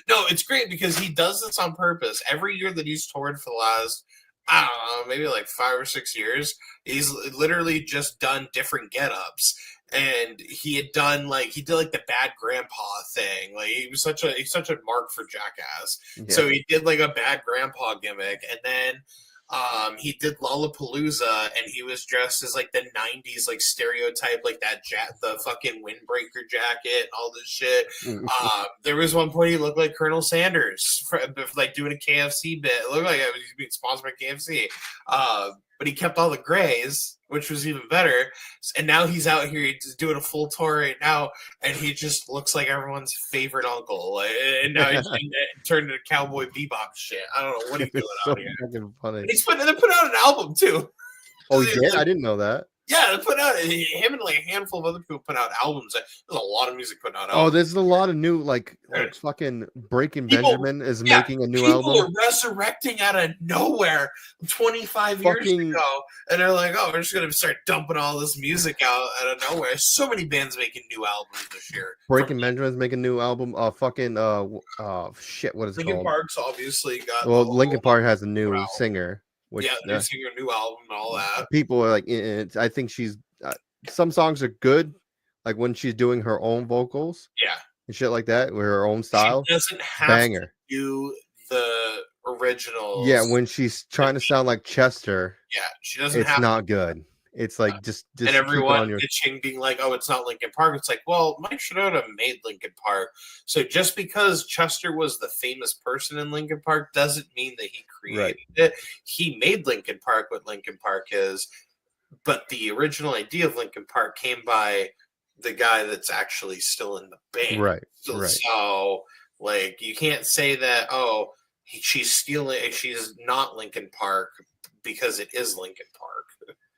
No, it's great because he does this on purpose. Every year that he's toured for the last, I don't know, maybe like 5 or 6 years, he's literally just done different get-ups. And he did like the bad grandpa thing. Like he's such a mark for Jackass. Yeah. So he did like a bad grandpa gimmick, and then he did Lollapalooza, and he was dressed as like the 90s like stereotype, like that the fucking windbreaker jacket and all this shit. There was one point he looked like Colonel Sanders like doing a KFC bit. It looked like he was being sponsored by KFC. But he kept all the grays, which was even better. And now he's out here, he's doing a full tour right now, and he just looks like everyone's favorite uncle. Like, and now he's turned into Cowboy Bebop shit. I don't know what he's doing out here. Funny. They put out an album too. Oh, he did? I didn't know that. Yeah, they put out him and like a handful of other people put out albums. There's a lot of music putting out albums. Oh, there's a lot of new like fucking Breaking Benjamin is making a new album. People are resurrecting out of nowhere 25 years ago, and they're like, "Oh, we're just gonna start dumping all this music out of nowhere." So many bands making new albums this year. Breaking Benjamin's making a new album. Shit, what is it called? Linkin Park's obviously got. Well, Linkin Park has a new singer. Which, they're singing a new album and all that. People are like, I think she's some songs are good, like when she's doing her own vocals, and shit like that, with her own style. She doesn't have to do the original. Yeah, when she's trying to sound like Chester, she doesn't. It's not good. It's like just and everyone bitching, being like, "Oh, it's not Linkin Park." It's like, well, Mike Shinoda made Linkin Park, so just because Chester was the famous person in Linkin Park doesn't mean that he created it. He made Linkin Park what Linkin Park is, but the original idea of Linkin Park came by the guy that's actually still in the band, right? So, like, you can't say that. Oh, she's stealing. She's not Linkin Park because it is Linkin Park.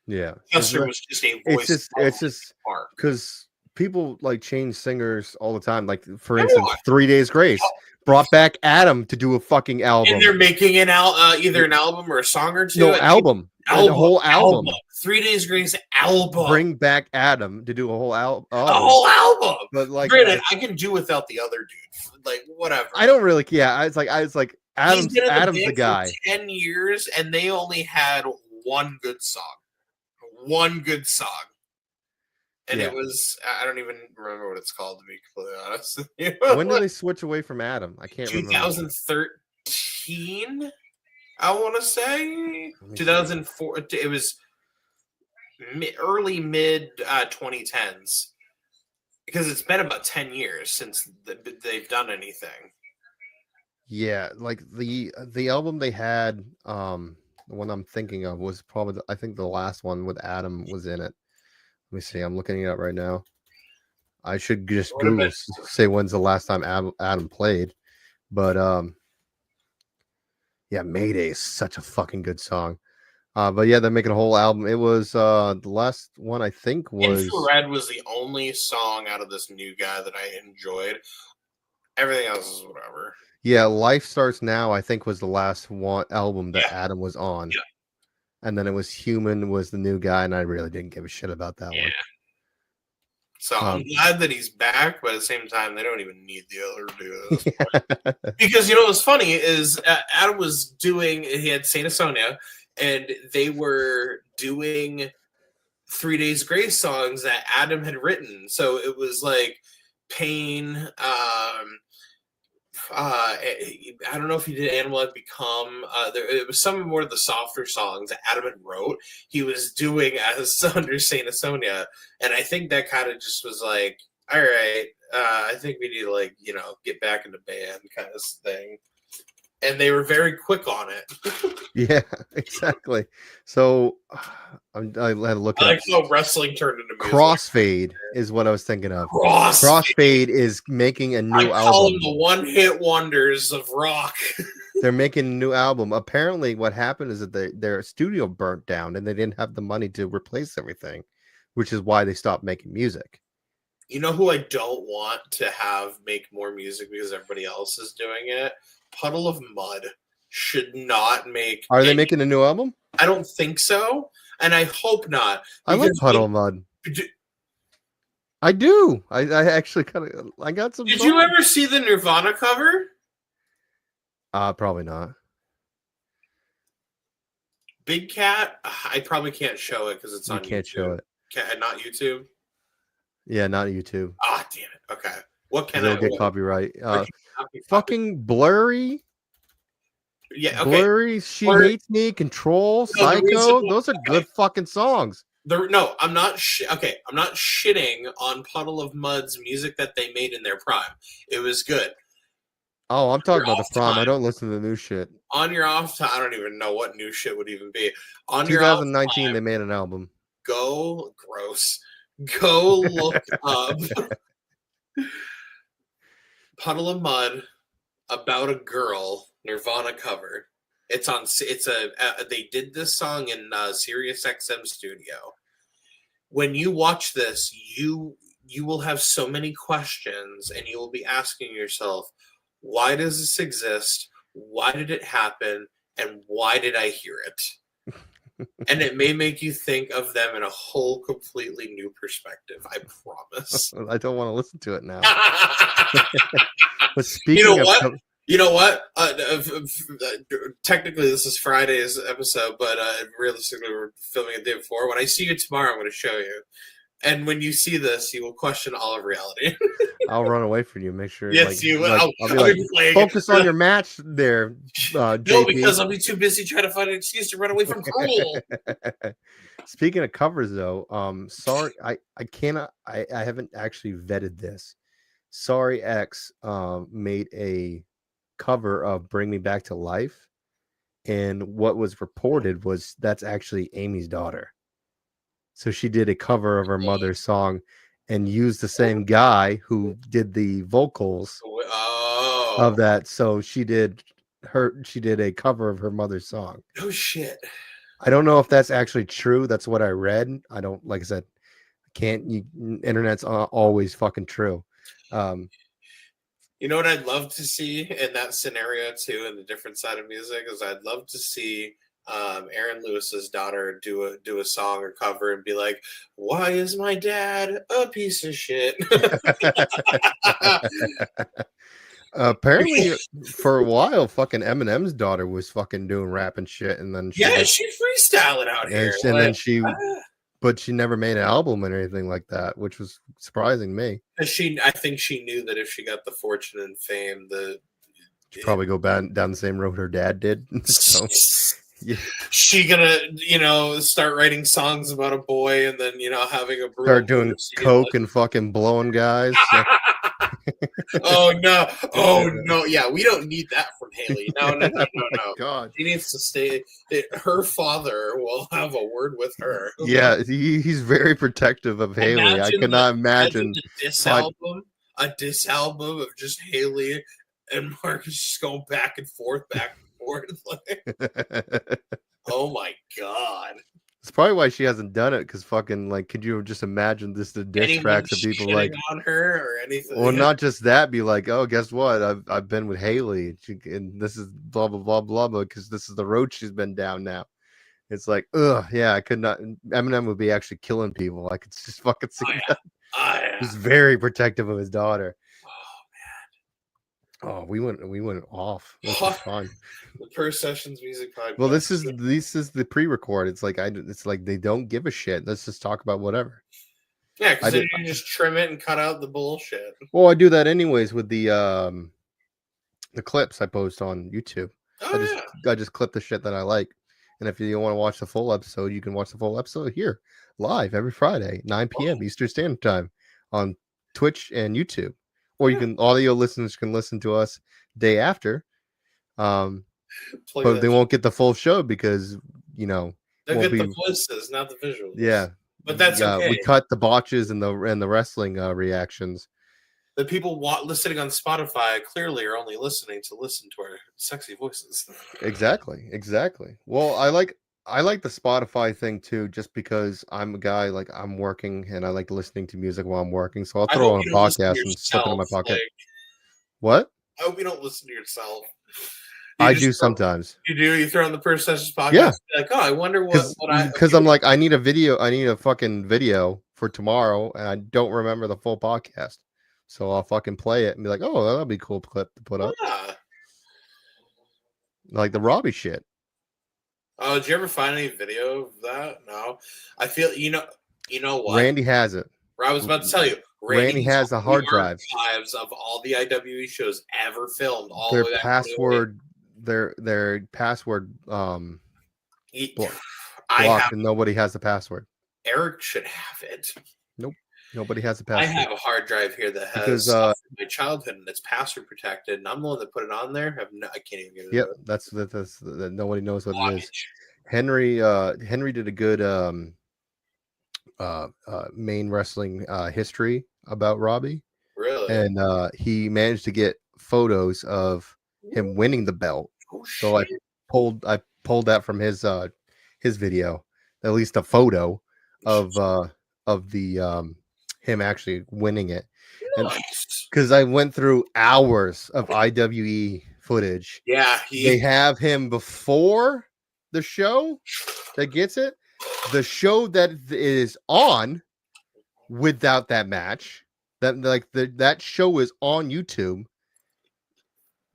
Yeah, Chester was just a voice. It's just because people like change singers all the time. Like, for instance, 3 Days Grace brought back Adam to do a fucking album, and they're making an either an album or a song or two. No, album. the whole album. 3 Days Grace album. Bring back Adam to do a whole album. A whole album. But like, granted, I can do without the other dude. Like, whatever. I don't really care. I was like, Adam's the guy. For 10 years, and they only had one good song. One good song. And it was, I don't even remember what it's called, to be completely honest with you. When did they switch away from Adam? I can't remember. 2013, I want to say. 2004. It was early, mid 2010s. Because it's been about 10 years since they've done anything. Yeah, like the album they had, the one I'm thinking of was probably, I think the last one with Adam was in it. Let me see. I'm looking it up right now. I should just Google say when's the last time Adam played. But yeah, Mayday is such a fucking good song. But yeah, they're making a whole album. It was the last one, I think, was Infrared was the only song out of this new guy that I enjoyed. Everything else is whatever. Yeah, Life Starts Now, I think, was the last one album that Adam was on. Yeah. And then it was Human was the new guy, and I really didn't give a shit about that one. So I'm glad that he's back, but at the same time, they don't even need the other dude. Because, you know, what's funny is Adam was doing, he had Saint Sonia, and they were doing 3 Days Grace songs that Adam had written. So it was like Pain, I don't know if he did Animal I've Become. It was some more of the softer songs that Adam had wrote. He was doing as under Saint Sonia, and I think that kind of just was like, all right, I think we need to, like, you know, get back into band kind of thing. And they were very quick on it. Yeah, exactly. So I had to look at how wrestling turned into music. Crossfade is what I was thinking of. Crossfade is making a new album. I call them the one-hit wonders of rock. They're making a new album. Apparently, what happened is that their studio burnt down and they didn't have the money to replace everything, which is why they stopped making music. You know who I don't want to have make more music because everybody else is doing it? Puddle of Mud should not make. Are they making a new album? I don't think so, and I hope not. I like Puddle of Mud. I do. I actually I got some. Did you ever see the Nirvana cover? Probably not. Big Cat. I probably can't show it because it's on. You can't show it. Not YouTube. Yeah, not YouTube. Ah, damn it. Okay. What can I get copyright? Fucking Blurry. Yeah, okay. Blurry, She Hates Me, Control, Psycho. Those are good fucking songs. No, I'm not. I'm not shitting on Puddle of Mud's music that they made in their prime. It was good. Oh, I'm talking about the prime. I don't listen to the new shit. On your off time, I don't even know what new shit would even be. On 2019, your off time, they made an album. Go look up Puddle of Mud about a girl Nirvana cover. They did this song in Sirius XM studio. When you watch this, you will have so many questions and you will be asking yourself, why does this exist? Why did it happen? And why did I hear it? And it may make you think of them in a whole completely new perspective. I promise. I don't want to listen to it now. But you know what? Technically, this is Friday's episode, but realistically, we're filming it the day before. When I see you tomorrow, I'm going to show you. And when you see this, you will question all of reality. I'll run away from you. Make sure. Yes, you will. I'll be like, focus on your match there. No, because I'll be too busy trying to find an excuse to run away from KRULE. Speaking of covers, though, sorry, I cannot. I haven't actually vetted this. Sorry X made a cover of "Bring Me Back to Life," and what was reported was that's actually Amy's daughter. So she did a cover of her mother's song and used the same guy who did the vocals of that. So she did a cover of her mother's song. Oh shit. I don't know if that's actually true. That's what I read. I don't, like I said, internet's always fucking true. You know what I'd love to see in that scenario too, in the different side of music, is I'd love to see Aaron Lewis's daughter do a song or cover and be like, "Why is my dad a piece of shit?" Apparently, for a while, fucking Eminem's daughter was fucking doing rap and shit, and then she freestyling out here, and then but she never made an album or anything like that, which was surprising me. I think she knew that if she got the fortune and fame, she'd probably go down the same road her dad did. So, yeah. She gonna, start writing songs about a boy and then, having a start doing coke and fucking blowing guys. So. Oh no! Yeah, we don't need that from Haley. No. God, she needs to stay. Her father will have a word with her. Yeah, he's very protective of Haley. I cannot imagine a diss album of just Haley and Marcus just going back and forth. Oh my God. It's probably why she hasn't done it, because fucking, like, could you just imagine the diss tracks of people like on her or anything? Well, not just that, be like, oh, guess what? I've been with Haley, and this is blah blah blah blah blah, because this is the road she's been down now. It's like, yeah, I could not. Eminem would be actually killing people. I could just fucking see that. He's very protective of his daughter. Oh, we went off. This was fun. The Purr Sessions Music Podcast. Well, this is the pre-record. It's like they don't give a shit. Let's just talk about whatever. Yeah, because then you can just trim it and cut out the bullshit. Well, I do that anyways with the clips I post on YouTube. I just clip the shit that I like. And if you want to watch the full episode, you can watch the full episode here live every Friday, 9 p.m. Eastern Standard Time on Twitch and YouTube. Or you can, audio listeners can listen to us day after. But they won't get the full show because, they'll get the voices, not the visuals. Yeah. But that's okay. We cut the botches and the wrestling reactions. The people listening on Spotify clearly are only listening to our sexy voices. Exactly. Well, I like the Spotify thing too, just because I'm a guy, like, I'm working and I like listening to music while I'm working. So I'll throw on a podcast and slip it in my pocket. What? I hope you don't listen to yourself. I do sometimes. You do? You throw on the Purr Sessions podcast? Yeah. Like, oh, I wonder what because I'm like, I need a fucking video for tomorrow, and I don't remember the full podcast. So I'll fucking play it and be like, oh, that'll be a cool clip to put up. Yeah. Like the Robbie shit. Oh, did you ever find any video of that? No. I feel you know what? Randy has it. I was about to tell you. Randy has the hard drive. Archives of all the IWE shows ever filmed. All their the way password, their password blocked, and nobody has the password. Eric should have it. Nope. Nobody has a password. I have a hard drive here that has stuff from my childhood and it's password protected, and I'm the one that put it on there. I can't even get it. Yep, that's nobody knows what it is. Henry did a good main wrestling history about Robbie. Really? And he managed to get photos of him winning the belt. Oh, so I pulled that from his video, at least a photo of the him actually winning it. Nice. Because I went through hours of IWE footage. Yeah, they have him before the show that gets it, the show that is on without that match. That show is on YouTube,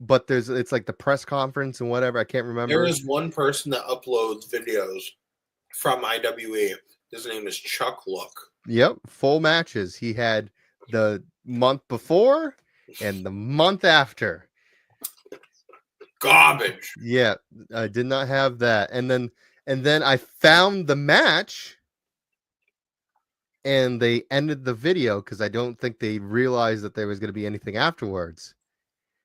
but it's like the press conference and whatever. I can't remember. There is one person that uploads videos from IWE. His name is Chuck Look. Yep, full matches. He had the month before and the month after. Garbage. Yeah, I did not have that. And then I found the match, and they ended the video because I don't think they realized that there was going to be anything afterwards.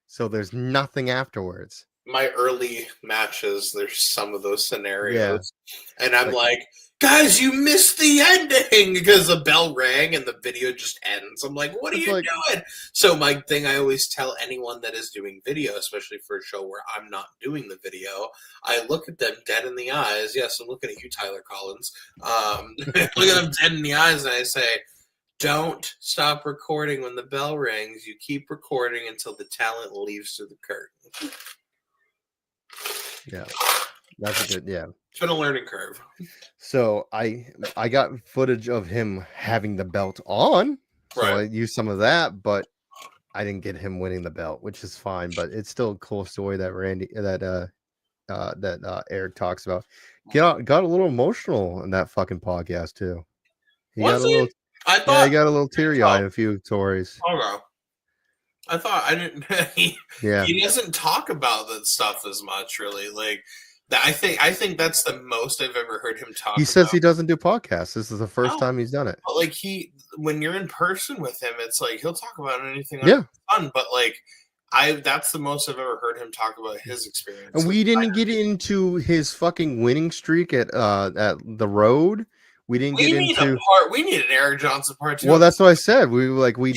So there's nothing afterwards. My early matches, there's some of those scenarios. Yeah. And I'm like, guys, you missed the ending because the bell rang and the video just ends. I'm like, what are you doing? So my thing, I always tell anyone that is doing video, especially for a show where I'm not doing the video, I look at them dead in the eyes. Yes, I'm looking at you, Tyler Collins. Look at them dead in the eyes, and I say, don't stop recording when the bell rings. You keep recording until the talent leaves through the curtain. Yeah. That's a good, yeah. It's been a learning curve. So I got footage of him having the belt on, so I used some of that, but I didn't get him winning the belt, which is fine. But it's still a cool story that Eric talks about. Got a little emotional in that fucking podcast too. He got a little. I thought he got a little teary eyed in a few stories. Okay. I thought I didn't. He doesn't talk about that stuff as much, really. Like I think that's the most I've ever heard him talk. He says he doesn't do podcasts. This is the first time he's done it. But like when you're in person with him, it's like he'll talk about anything. Fun, but like that's the most I've ever heard him talk about his experience. And we didn't get into his fucking winning streak at the road. We didn't get into we need an Eric Johnson part 2. Well, that's what I said. We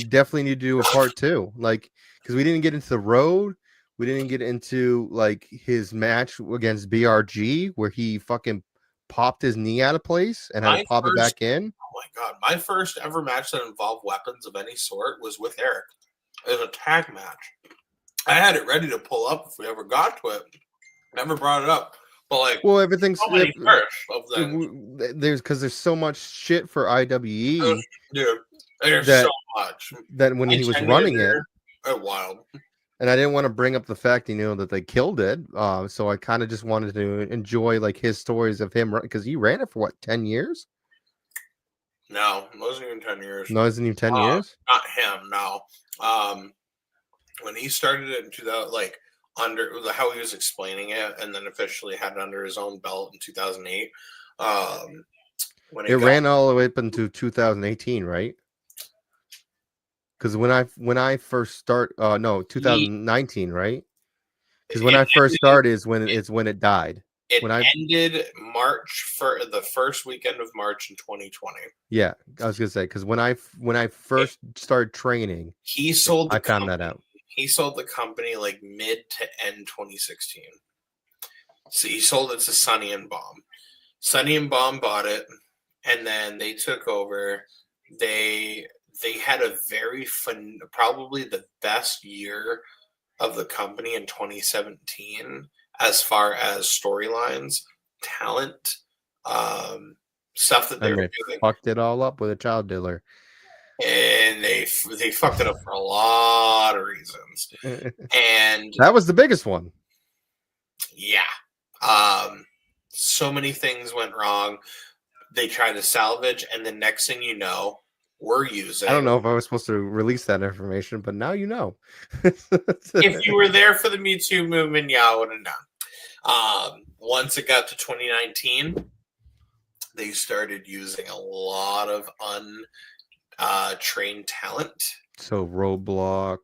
definitely need to do a part 2. Like, because we didn't get into the road. We didn't get into like his match against BRG where he fucking popped his knee out of place and had to pop it back in. Oh my god. My first ever match that involved weapons of any sort was with Eric. It was a tag match. I had it ready to pull up if we ever got to it. Never brought it up. But like, well, everything's there's because there's so much shit for IWE, dude. There's so much that when he was running it, wild. And I didn't want to bring up the fact, that they killed it. So I kind of just wanted to enjoy like his stories of him because he ran it for what 10 years. No, it wasn't even 10 years. No, it wasn't even 10 years. Not him. No. When he started it in 2000, like. Under how he was explaining it, and then officially had it under his own belt in 2008. When it ran all the way up into 2018, right? Because when I first start, 2019, right? Because when I first started is when it died. It ended March for the first weekend of March in 2020. Yeah, I was gonna say because when I first started training, he sold. I found that out. He sold the company like mid to end 2016. So he sold it to Sonny and Bomb. Sonny and Bomb bought it, and then they took over. They had a very fun, probably the best year of the company in 2017 as far as storylines, talent, stuff that they were doing. Fucked it all up with a child dealer. And they fucked it up for a lot of reasons. And that was the biggest one. Yeah. So many things went wrong. They tried to salvage, and the next thing you know, we're using. I don't know if I was supposed to release that information, but now you know. If you were there for the Me Too movement, yeah, I would have known. Once it got to 2019, they started using a lot of trained talent. So Roadblock.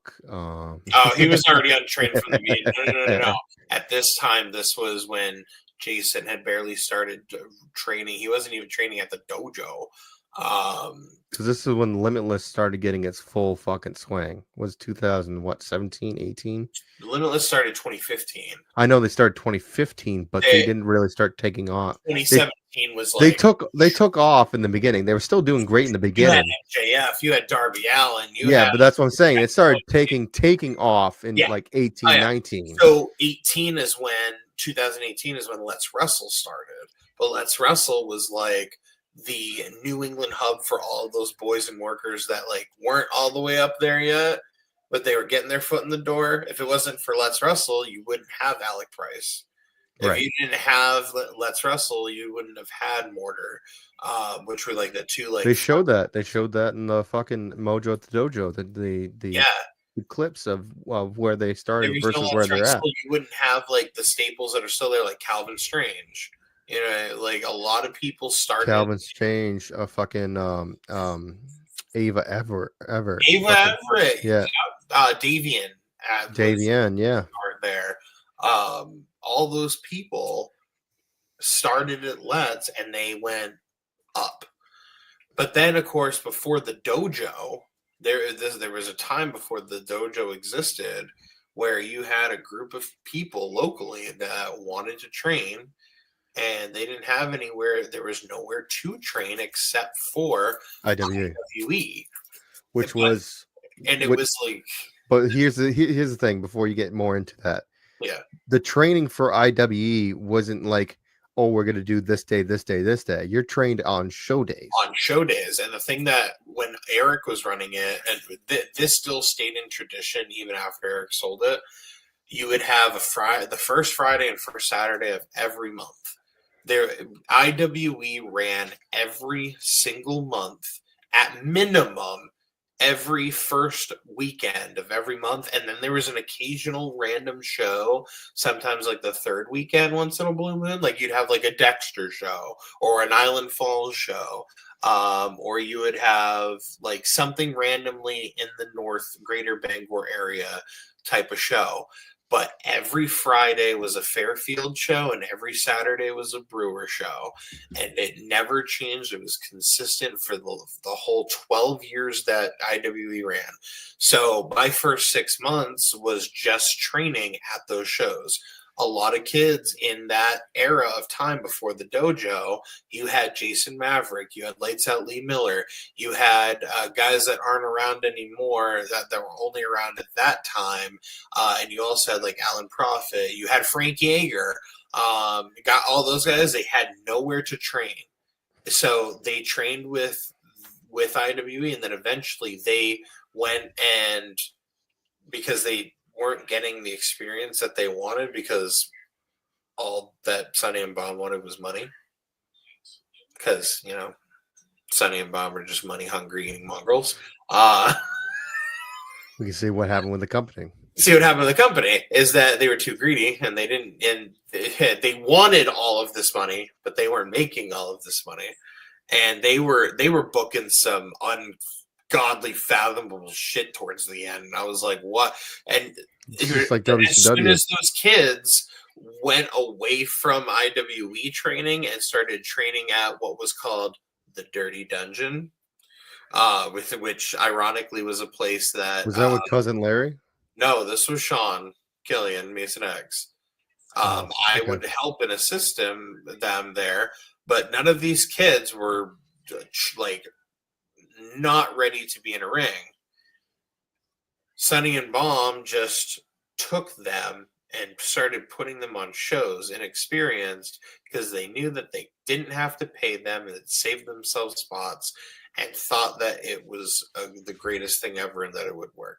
He was already untrained from the beginning. No. At this time, this was when Jason had barely started training. He wasn't even training at the dojo. Because this is when Limitless started getting its full fucking swing. Was 2017, 18? Limitless started 2015. I know they started 2015, but they didn't really start taking off. 2017 was like they took off in the beginning. They were still doing great in the beginning. You had MJF, you had Darby Allin. But that's what I'm saying. It started taking off in like 18, 19. So 2018 is when Let's Wrestle started. But Let's Wrestle was like the New England hub for all of those boys and workers that like weren't all the way up there yet, but they were getting their foot in the door. If it wasn't for Let's Wrestle, you wouldn't have Alec Price. If you didn't have Let's Wrestle, you wouldn't have had Mortar, which were like the two like they showed that in the fucking Mojo at the Dojo, the clips of where they started versus where they're at. You wouldn't have like the staples that are still there, like Calvin Strange. Like a lot of people started. Calvin Strange, fucking Ava Everett. Yeah. Davian. Yeah. There. All those people started at Let's and they went up. But then, of course, before the dojo, there was a time before the dojo existed where you had a group of people locally that wanted to train. And they didn't have anywhere. There was nowhere to train except for IWE, which was like. But here's the thing. Before you get more into that, Yeah. The training for IWE wasn't like, oh, we're going to do this day, this day, this day. You're trained on show days. On show days. And the thing that when Eric was running it, and this still stayed in tradition even after Eric sold it, you would have the first Friday and first Saturday of every month. IWE ran every single month at minimum every first weekend of every month, and then there was an occasional random show, sometimes like the third weekend once in a blue moon. Like you'd have like a Dexter show or an Island Falls show, or you would have like something randomly in the North Greater Bangor area type of show. But every Friday was a Fairfield show, and every Saturday was a Brewer show. And it never changed. It was consistent for the whole 12 years that IWE ran. So my first 6 months was just training at those shows. A lot of kids in that era of time before the dojo, you had Jason Maverick, you had Lights Out Lee Miller, you had guys that aren't around anymore that were only around at that time, and you also had like Alan Prophet, you had Frank Yeager, you got all those guys. They had nowhere to train, so they trained with IWE, and then eventually they went, and because they weren't getting the experience that they wanted, because all that Sonny and Bob wanted was money, because you know Sonny and Bob are just money hungry eating mongrels. We can see what happened with the company. See what happened with the company is that they were too greedy, and they didn't, and they wanted all of this money, but they weren't making all of this money, and they were booking some ungodly, fathomable shit towards the end. And I was like, what? And it's just like as WCW. soon as those kids went away from IWE training and started training at what was called the Dirty Dungeon, which ironically was a place that was that with Cousin Larry? No, this was Sean Killian, Mason X. Okay. I would help and assist them there, but none of these kids were like not ready to be in a ring. Sonny and Bomb just took them and started putting them on shows, inexperienced, because they knew that they didn't have to pay them and it saved themselves spots, and thought that it was the greatest thing ever and that it would work.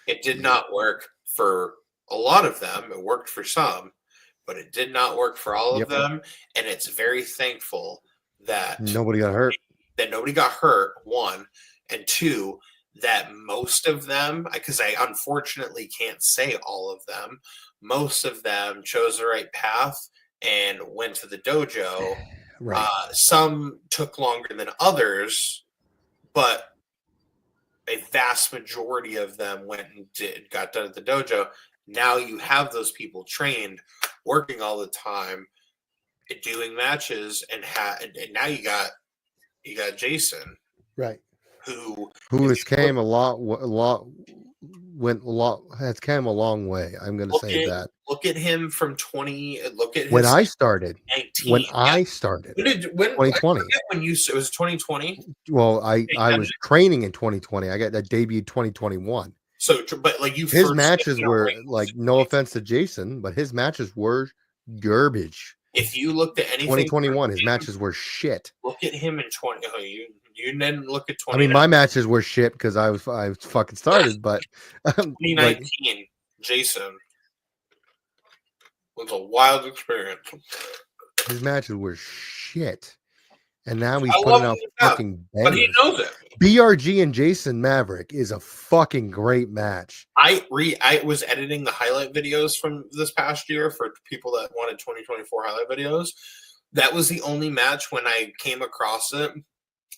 It did not work for a lot of them. It worked for some, but it did not work for all of them. And it's very thankful that nobody got hurt. That nobody got hurt, one, and two, that most of them, because I unfortunately can't say all of them, most of them chose the right path and went to the dojo. Right. Some took longer than others, but a vast majority of them went and got done at the dojo. Now you have those people trained, working all the time, doing matches, and now you got Jason, right? Who has came a long way. I'm going to say that. Look at him from 20. Look at when I started. 19. When I started. When 2020. When you it was 2020. Well, I was training in 2020. I got that debuted 2021. So, but like you, his matches were like, no offense to Jason, but his matches were garbage. If you looked at anything 2021, his matches were shit. Look at him in 20. Oh, you didn't look at 20. I mean, my matches were shit because I fucking started, but 2019, like, Jason was a wild experience. His matches were shit, and now he's putting out fucking bangers. But he knows it. BRG and Jason Maverick is a fucking great match. I was editing the highlight videos from this past year for people that wanted 2024 highlight videos. That was the only match when I came across it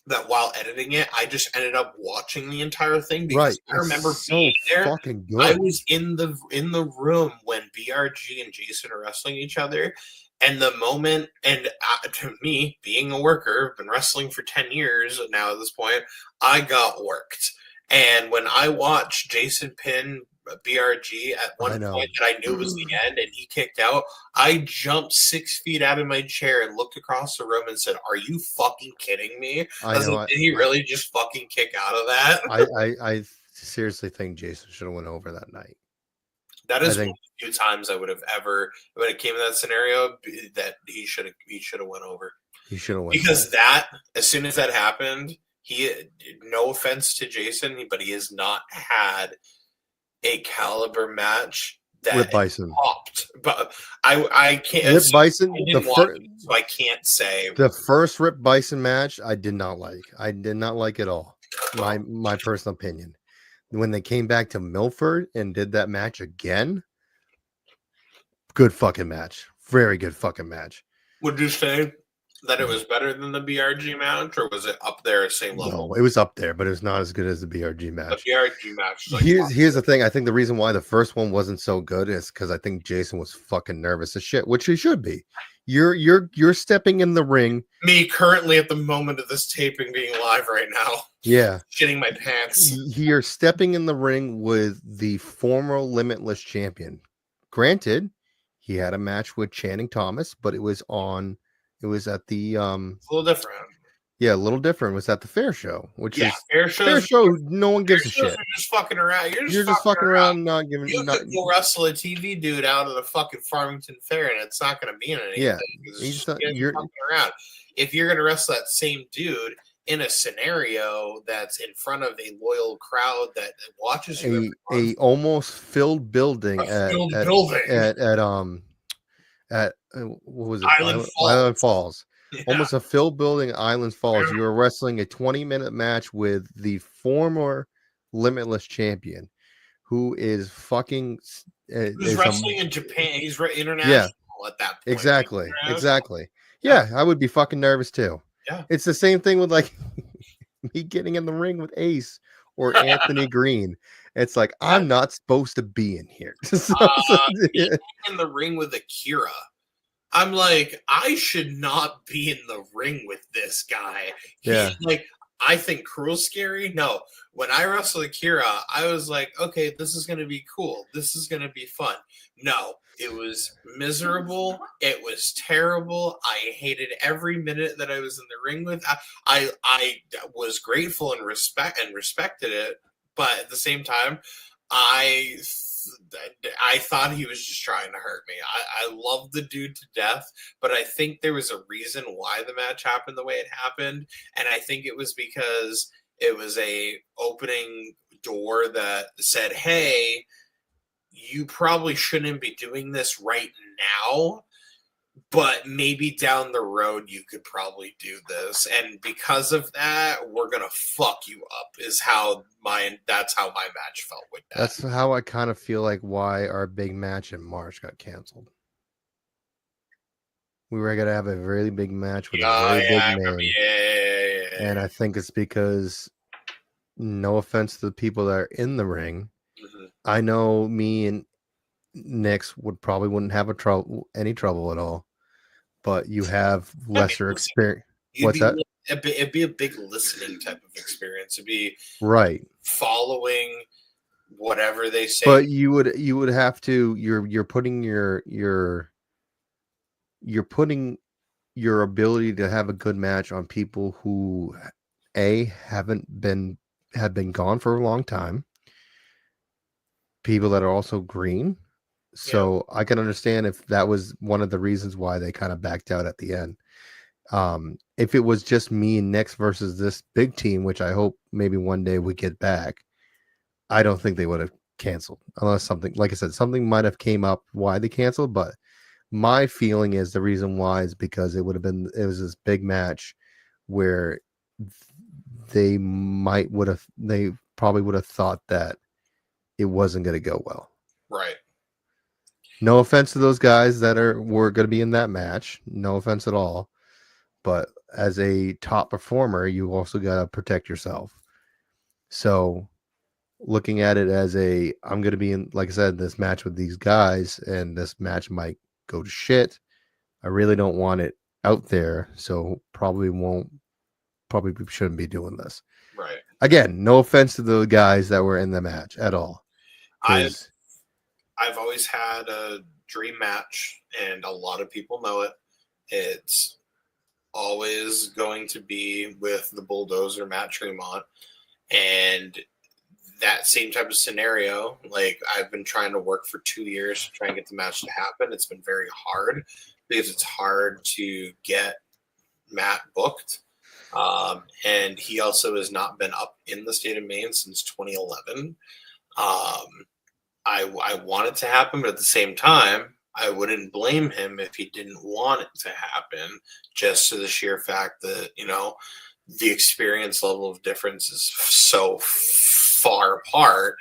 that while editing it, I just ended up watching the entire thing because I remember being there. Fucking good. I was in the room when BRG and Jason are wrestling each other. And the moment, and to me, being a worker, I've been wrestling for 10 years now at this point, I got worked. And when I watched Jason pin BRG at one point that I knew was the end and he kicked out, I jumped 6 feet out of my chair and looked across the room and said, "Are you fucking kidding me?" I was like, did he really just fucking kick out of that? I seriously think Jason should have went over that night. That is one of the few times I would have ever, when it came to that scenario, that he should have went over. He should have went because as soon as that happened, no offense to Jason, but he has not had a caliber match that Rip Bison popped. But I can't. Rip Bison. So I can't say the first Rip Bison match. I did not like. I did not like at all. My personal opinion. When they came back to Milford and did that match again, good fucking match. Very good fucking match. Would you say that it was better than the BRG match, or was it up there, same level? No, it was up there, but it's not as good as the BRG match. The BRG match. Here's the thing. I think the reason why the first one wasn't so good is because I think Jason was fucking nervous as shit, which he should be. You're stepping in the ring. Me currently at the moment of this taping being live right now. Yeah. Shitting my pants. You're stepping in the ring with the former Limitless champion. Granted, he had a match with Channing Thomas, but it was at the It's a little different. Yeah, a little different. It was at the fair show, which is fair show. No one gives a shit. You're just fucking around. You're just fucking around, not giving. You could go wrestle a TV dude out of the fucking Farmington Fair, and it's not going to be in anything. Yeah, you're fucking around. If you're going to wrestle that same dude in a scenario that's in front of a loyal crowd that watches you, a almost filled building at what was it? Island Falls. Yeah. Almost a filled building, Island Falls. You were wrestling a 20-minute match with the former Limitless champion, who is fucking. He's wrestling in Japan. He's international at that point. Exactly. Yeah, I would be fucking nervous too. Yeah, it's the same thing with like me getting in the ring with Ace or Anthony Green. It's like I'm not supposed to be in here. In the ring with Akira. I'm like, I should not be in the ring with this guy. I think KRULE's scary. No, when I wrestled Akira, I was like, okay, this is going to be cool. This is going to be fun. No, it was miserable. It was terrible. I hated every minute that I was in the ring with. I was grateful and respected it, but at the same time, I thought he was just trying to hurt me. I love the dude to death, but I think there was a reason why the match happened the way it happened, and I think it was because it was a opening door that said, "Hey, you probably shouldn't be doing this right now, but maybe down the road you could probably do this, and because of that, we're gonna fuck you up." That's how my match felt with that. That's how I kind of feel like why our big match in March got canceled. We were gonna have a really big match with a really big man, and I think it's because, no offense to the people that are in the ring, I know me and Nix wouldn't have any trouble at all. But you have lesser experience. What's that? It'd be a big listening type of experience. It'd be right following whatever they say. But you would have to. You're putting your ability to have a good match on people who have been gone for a long time. People that are also green. So I can understand if that was one of the reasons why they kind of backed out at the end. If it was just me and Nix versus this big team, which I hope maybe one day we get back, I don't think they would have canceled unless something, like I said, something might have came up why they canceled. But my feeling is the reason why is because it was this big match where they probably would have thought that it wasn't going to go well. Right. No offense to those guys that were going to be in that match. No offense at all. But as a top performer, you also got to protect yourself. So looking at it as I'm going to be in, like I said, this match with these guys, and this match might go to shit. I really don't want it out there. So probably shouldn't be doing this. Right. Again, no offense to the guys that were in the match at all. I've always had a dream match, and a lot of people know it. It's always going to be with the Bulldozer, Matt Tremont, and that same type of scenario, like I've been trying to work for 2 years to try and get the match to happen. It's been very hard because it's hard to get Matt booked. And he also has not been up in the state of Maine since 2011. I want it to happen, but at the same time, I wouldn't blame him if he didn't want it to happen, just to the sheer fact that, you know, the experience level of difference is so far apart.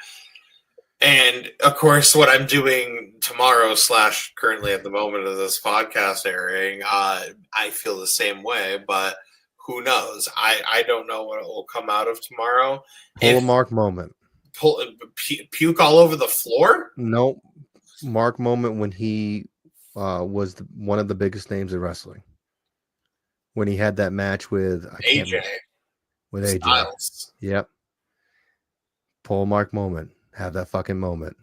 And of course, what I'm doing tomorrow / currently at the moment of this podcast airing, I feel the same way, but who knows? I don't know what will come out of tomorrow. Pull a Mark moment. Puke all over the floor? No, Mark moment when he was one of the biggest names in wrestling. When he had that match with AJ. With AJ. Styles. Yep. Pull a Mark moment. Have that fucking moment.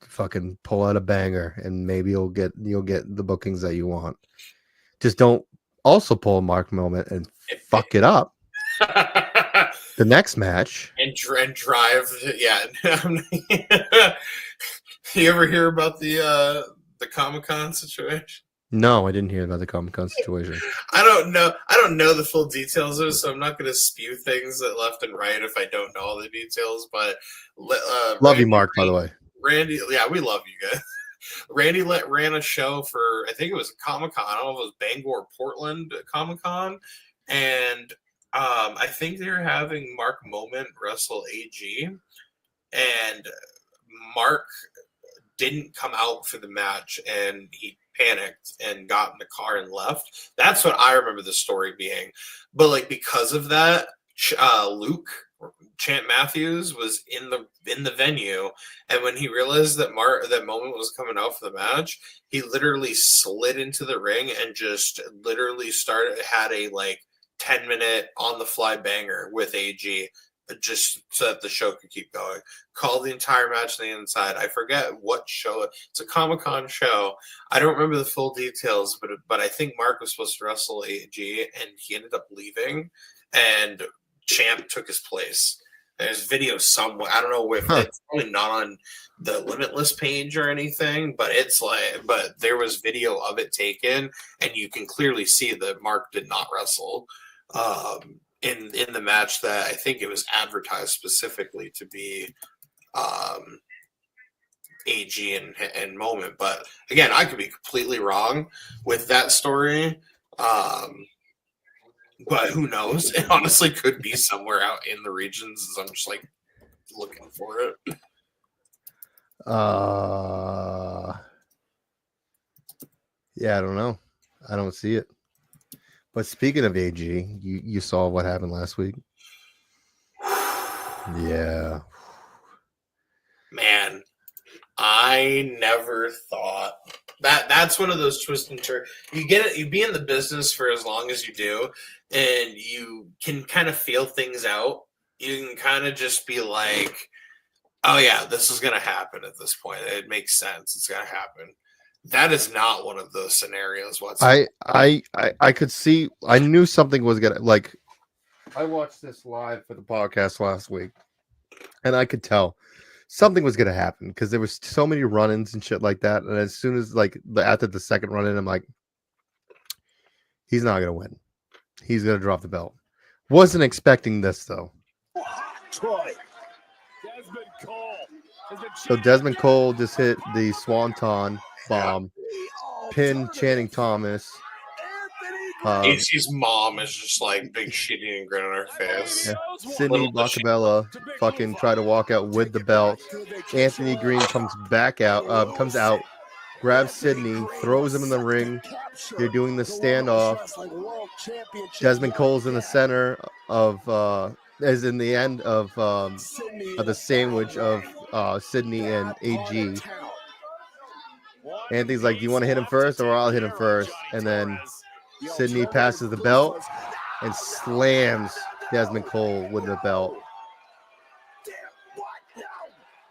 Fucking pull out a banger, and maybe you'll get the bookings that you want. Just don't also pull a Mark moment and fuck it up. The next match and drive, yeah. You ever hear about the Comic-Con situation? No, I didn't hear about the Comic-Con situation. I don't know the full details of it, so I'm not going to spew things left and right if I don't know all the details. But love you, Mark. By the way, Randy, yeah, we love you guys. Randy ran a show for, I think it was Comic-Con. I don't know if it was Bangor or Portland Comic-Con, and I think they're having Mark Moment wrestle AG, and Mark didn't come out for the match, and he panicked and got in the car and left. That's what I remember the story being. But like because of that, Luke Chant Matthews was in the venue, and when he realized that Moment was coming out for the match, he literally slid into the ring and just literally had a like 10-minute on the fly banger with AG, just so that the show could keep going. Called the entire match on the inside. I forget what show. It's a Comic-Con show. I don't remember the full details, but I think Mark was supposed to wrestle AG, and he ended up leaving, and Champ took his place. There's video somewhere. I don't know if it's probably not on the Limitless page or anything, but but there was video of it taken, and you can clearly see that Mark did not wrestle in the match that I think it was advertised specifically to be AG and Moment. But again, I could be completely wrong with that story. But who knows? It honestly could be somewhere out in the regions. I'm just like looking for it. Yeah, I don't know. I don't see it. But speaking of AG, you saw what happened last week. Yeah. Man, I never thought that's one of those twists and turns. You get it. You be in the business for as long as you do, and you can kind of feel things out. You can kind of just be like, "Oh yeah, this is gonna happen at this point. It makes sense. It's gonna happen." That is not one of those scenarios whatsoever. I could see. I knew something was gonna like. I watched this live for the podcast last week, and I could tell something was gonna happen because there was so many run-ins and shit like that. And as soon as after the second run-in, I'm like, he's not gonna win. He's gonna drop the belt. Wasn't expecting this though. So Desmond Cole just hit the Swanton bomb, pin Channing Thomas. AC's mom is just like big shit-eating grin on her face. Yeah. Sydney Bacabella fucking tried to walk out with the belt. Anthony Green comes out, grabs Sydney, throws him in the ring. They're doing the standoff. Desmond Cole's in the center of is in the end of the sandwich of Sydney and AG. Anthony's like, do you want to hit him first or I'll hit him first? And then Sydney passes the belt and slams Desmond Cole with the belt.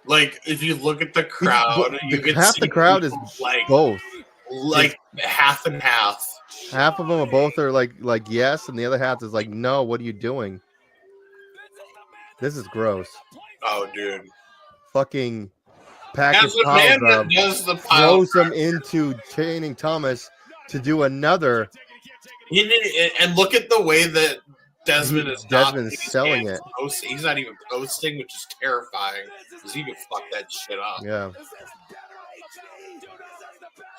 Like, if you look at the crowd, you can half see the crowd is like both. Like half and half. Half of them are both are like yes, and the other half is like, no, what are you doing? This is gross. Oh, dude. Fucking package As a piles man that up, does the pile, throws them into Channing Thomas to do another. and look at the way that Desmond is selling it. He's not even posting, which is terrifying because he could fuck that shit up. Yeah.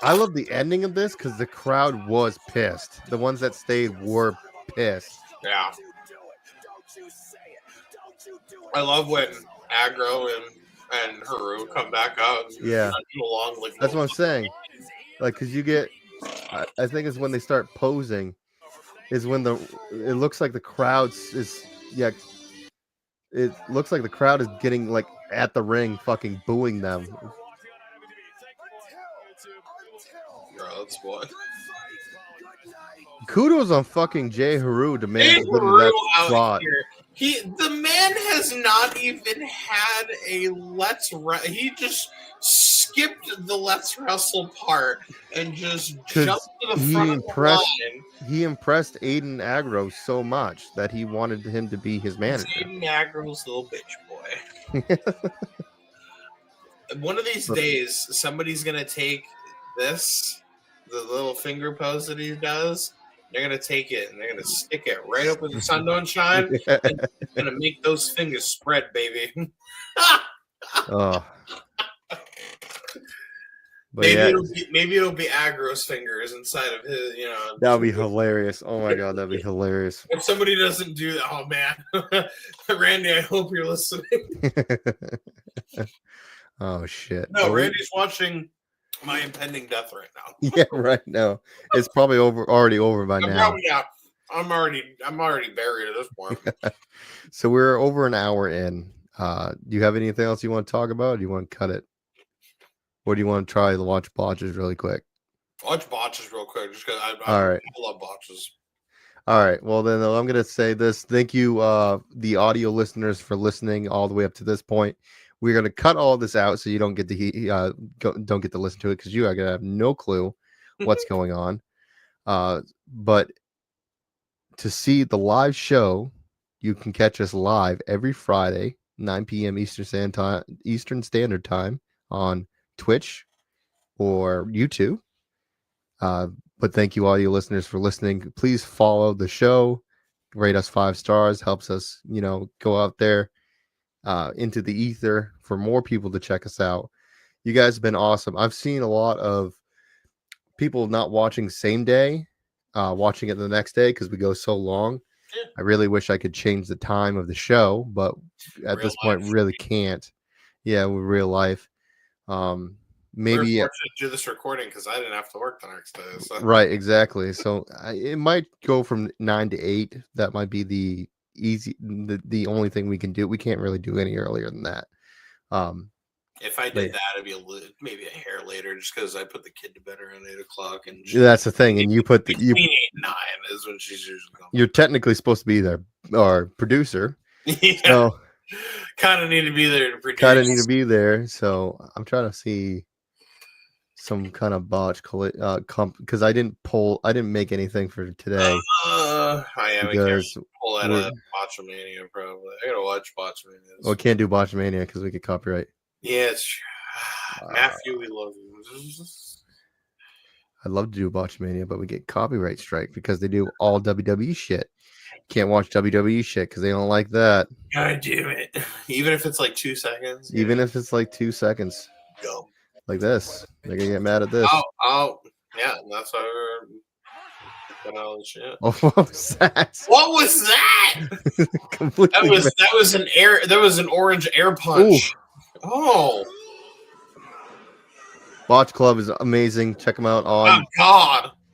I love the ending of this because the crowd was pissed. The ones that stayed were pissed. Yeah. I love when Aggro and Haru come back out. And yeah. Along, like, that's what I'm saying. Like, because you get, I think it's when they start posing, is when it looks like the crowd is, it looks like the crowd is getting, like, at the ring, fucking booing them. Bro, that's what. Kudos on fucking Jay Haru to man that spot. The man has not even had a he just skipped the let's wrestle part and just jumped to the front of the line. He impressed Aiden Aggro so much that he wanted him to be his manager. Aiden Aggro's little bitch boy. One of these days, somebody's gonna take the little finger pose that he does. They're gonna take it and they're gonna stick it right up where the sun don't shine. And gonna make those fingers spread, baby. Oh. Maybe it'll be Aggro's fingers inside of his. That'll be hilarious. Oh my god, that'd be hilarious. If somebody doesn't do that, oh man, Randy, I hope you're listening. Oh shit. No, Randy's watching my impending death right now. Yeah, right now. It's probably already over by now. Yeah, I'm already buried at this point. So we're over an hour in. Do you have anything else you want to talk about? Or do you want to cut it? Or do you want to try to watch botches really quick? Watch botches real quick, just because I love botches. All right. Well, then I'm going to say this. Thank you, the audio listeners, for listening all the way up to this point. We're going to cut all this out so you don't get to don't get to listen to it because you are going to have no clue what's going on. But to see the live show, you can catch us live every Friday, 9 p.m. Eastern Standard Time on Twitch or YouTube. But thank you, all you listeners, for listening. Please follow the show, rate us 5 stars, helps us, go out there into the ether for more people to check us out. You guys have been awesome. I've seen a lot of people not watching same day, watching it the next day because we go so long. Yeah. I really wish I could change the time of the show, but at this point, really can't. Yeah, with real life. Maybe to do this recording because I didn't have to work the next day. So. Right, exactly. So it might go from 9 to 8. That might be the the only thing we can do. We can't really do any earlier than that. If I did that, it'd be maybe a hair later, just because I put the kid to bed around 8 o'clock, and that's the thing. And you put between 8 and 9 is when she's usually going. You're technically supposed to be there, or producer. Yeah. So, kind of need to be there to produce. Kind of need to be there. So I'm trying to see some kind of botch because I didn't make anything for today. I am because pull out a Botchamania probably. I gotta watch Botchamania. Well, we can't do Botchamania because we get copyright. Yeah, it's true. Matthew, we love you. I'd love to do Botchamania, but we get copyright strike because they do all WWE shit. Can't watch WWE shit because they don't like that. God damn it. Even if it's like 2 seconds. Even if it's like 2 seconds. Go. Like this. They're going to get mad at this. Oh. Yeah, that's why we're got all the shit. Oh, what was that? What was that? that was an orange air punch. Ooh. Oh. Botch Club is amazing. Check them out on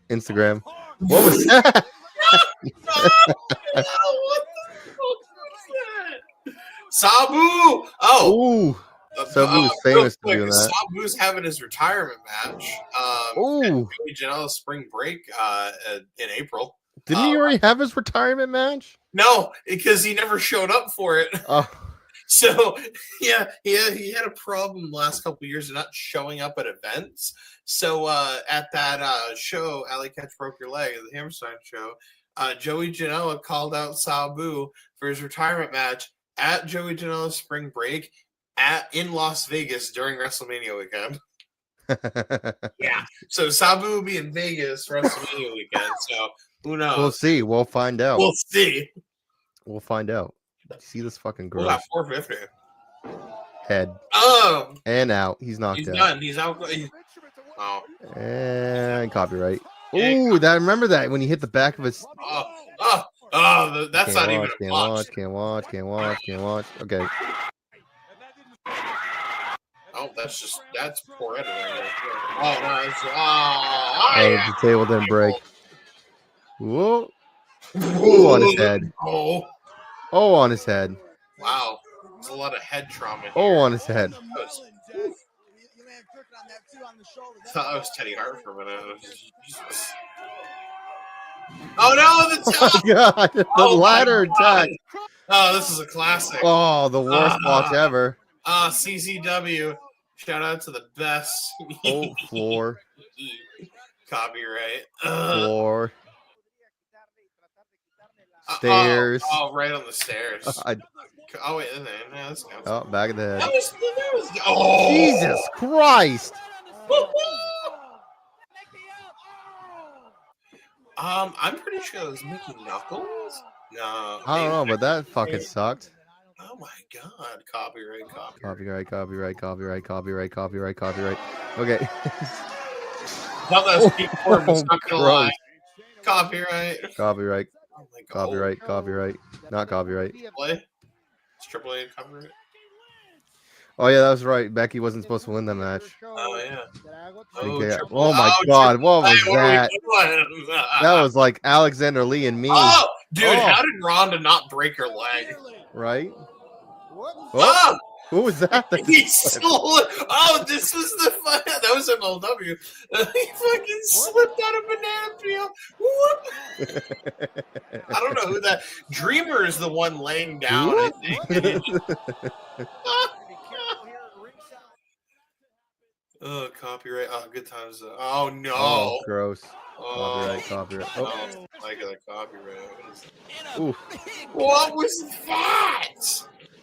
Instagram. What was that? What the fuck was that? Sabu! Oh! Ooh. Sabu's famous for doing that. Sabu's having his retirement match. Janela's spring break in April. Didn't he already have his retirement match? No, because he never showed up for it. Oh. So, yeah, he had a problem the last couple of years of not showing up at events. So, at that show, Allie Katch broke your leg at the Hammerstein show. Joey Janela called out Sabu for his retirement match, at Joey Janela's spring break in Las Vegas during WrestleMania weekend. Yeah. So Sabu will be in Vegas for WrestleMania weekend. So who knows? We'll see. We'll find out. We'll see. We'll find out. See this fucking girl. We'll have 450. Head. Oh. And out. He's knocked He's out. done. He's out. Oh. And copyright. Yeah, Ooh, that remember that when he hit the back of his. That's not even a watch. Can't watch. Okay. Oh, that's poor editing. Oh, nice. The table didn't break. Whoa. Ooh, on his head. Oh, on his head. wow. There's a lot of head trauma here. On his head. I thought that was Teddy Hart for a minute. Jesus. Oh no, the top! Oh God, the ladder attack. Oh, this is a classic. Oh, the worst watch ever. CCW. Shout out to the best. Oh, floor. Copyright. Floor. Stairs. Right on the stairs. Oh wait, no, that's not. Oh, back of the head. That was Jesus Christ. I'm pretty sure it was Mickey Knuckles. No, I don't know, but that fucking sucked. Oh my God! Copyright. Okay. Thought that was Pete Corbin's not gonna lie. gross. Copyright. Oh my God. Copyright. Not copyright. It's Triple A copyright. Oh yeah, that was right. Becky wasn't supposed to win that match. Oh yeah. Okay. Oh my God, what was that? That was like Alexander Lee and me. Oh, dude, how did Ronda not break her leg? Right? Oh! Who was that? This was the fun. That was MLW. He fucking slipped out a banana peel. Whoop. I don't know who that. Dreamer is the one laying down, I think. Oh, copyright. Oh, good times. Oh, no. Oh, gross. Oh. Copyright. Oh, I got a copyright. Oof. What was that?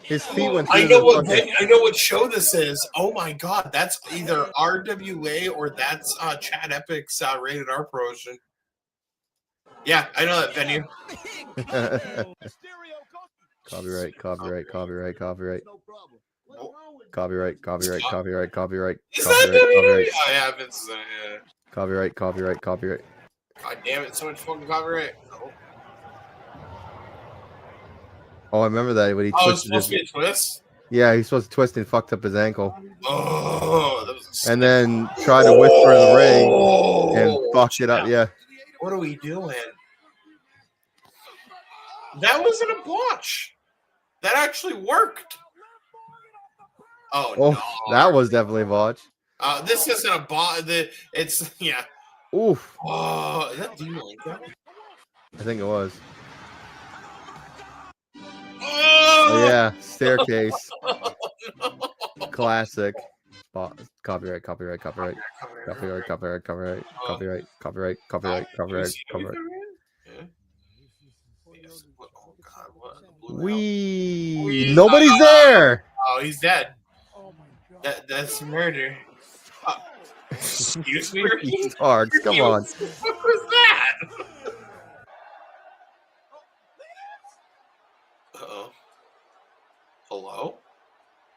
His feet went I through know what show this is. Oh my God, that's either RWA or that's Chad Epic's rated R promotion. Yeah, I know that venue. Copyright. Is that WWE? Oh yeah, Vince is in it. Yeah. Copyright. God damn it, so much fucking copyright. Oh, I remember that when he twisted. It's supposed to be a twist? Yeah, he's supposed to twist and fucked up his ankle. Oh, that was and then tried to whisper in the ring and fucked it up. Yeah. What are we doing? That wasn't a botch. That actually worked. Oh no. That was definitely a botch. This isn't a botch. It's, yeah. Oof. Oh, is that D-Link? I think it was. Oh yeah, staircase. No. Classic. Copyright. Nobody's there. Oh, he's dead. That's murder. Excuse me? Hard. Come on. What was that? Uh-oh. Hello?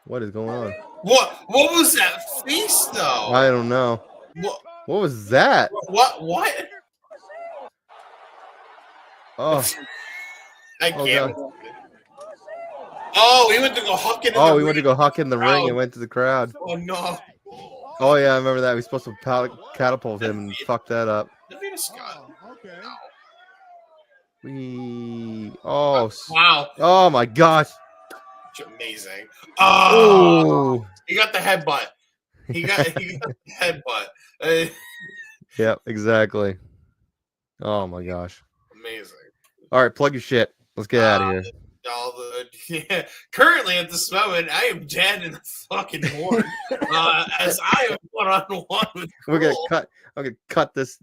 What is going on? What was that face, though? I don't know. What was that? What? Oh. I can't. God. Oh, he went to go huck it in the ring. He went to go huck in the ring and went to the crowd. Oh, no. Oh, yeah, I remember that. We were supposed to catapult him and fuck that up. Okay. Oh, wow. Oh, my gosh. It's amazing. Oh, he got the headbutt. He got the headbutt. Yep, exactly. Oh, my gosh. Amazing. All right, plug your shit. Let's get out of here. Currently, at this moment, I am dead in the fucking morgue. As I am one-on-one with KRULE. I'm gonna cut this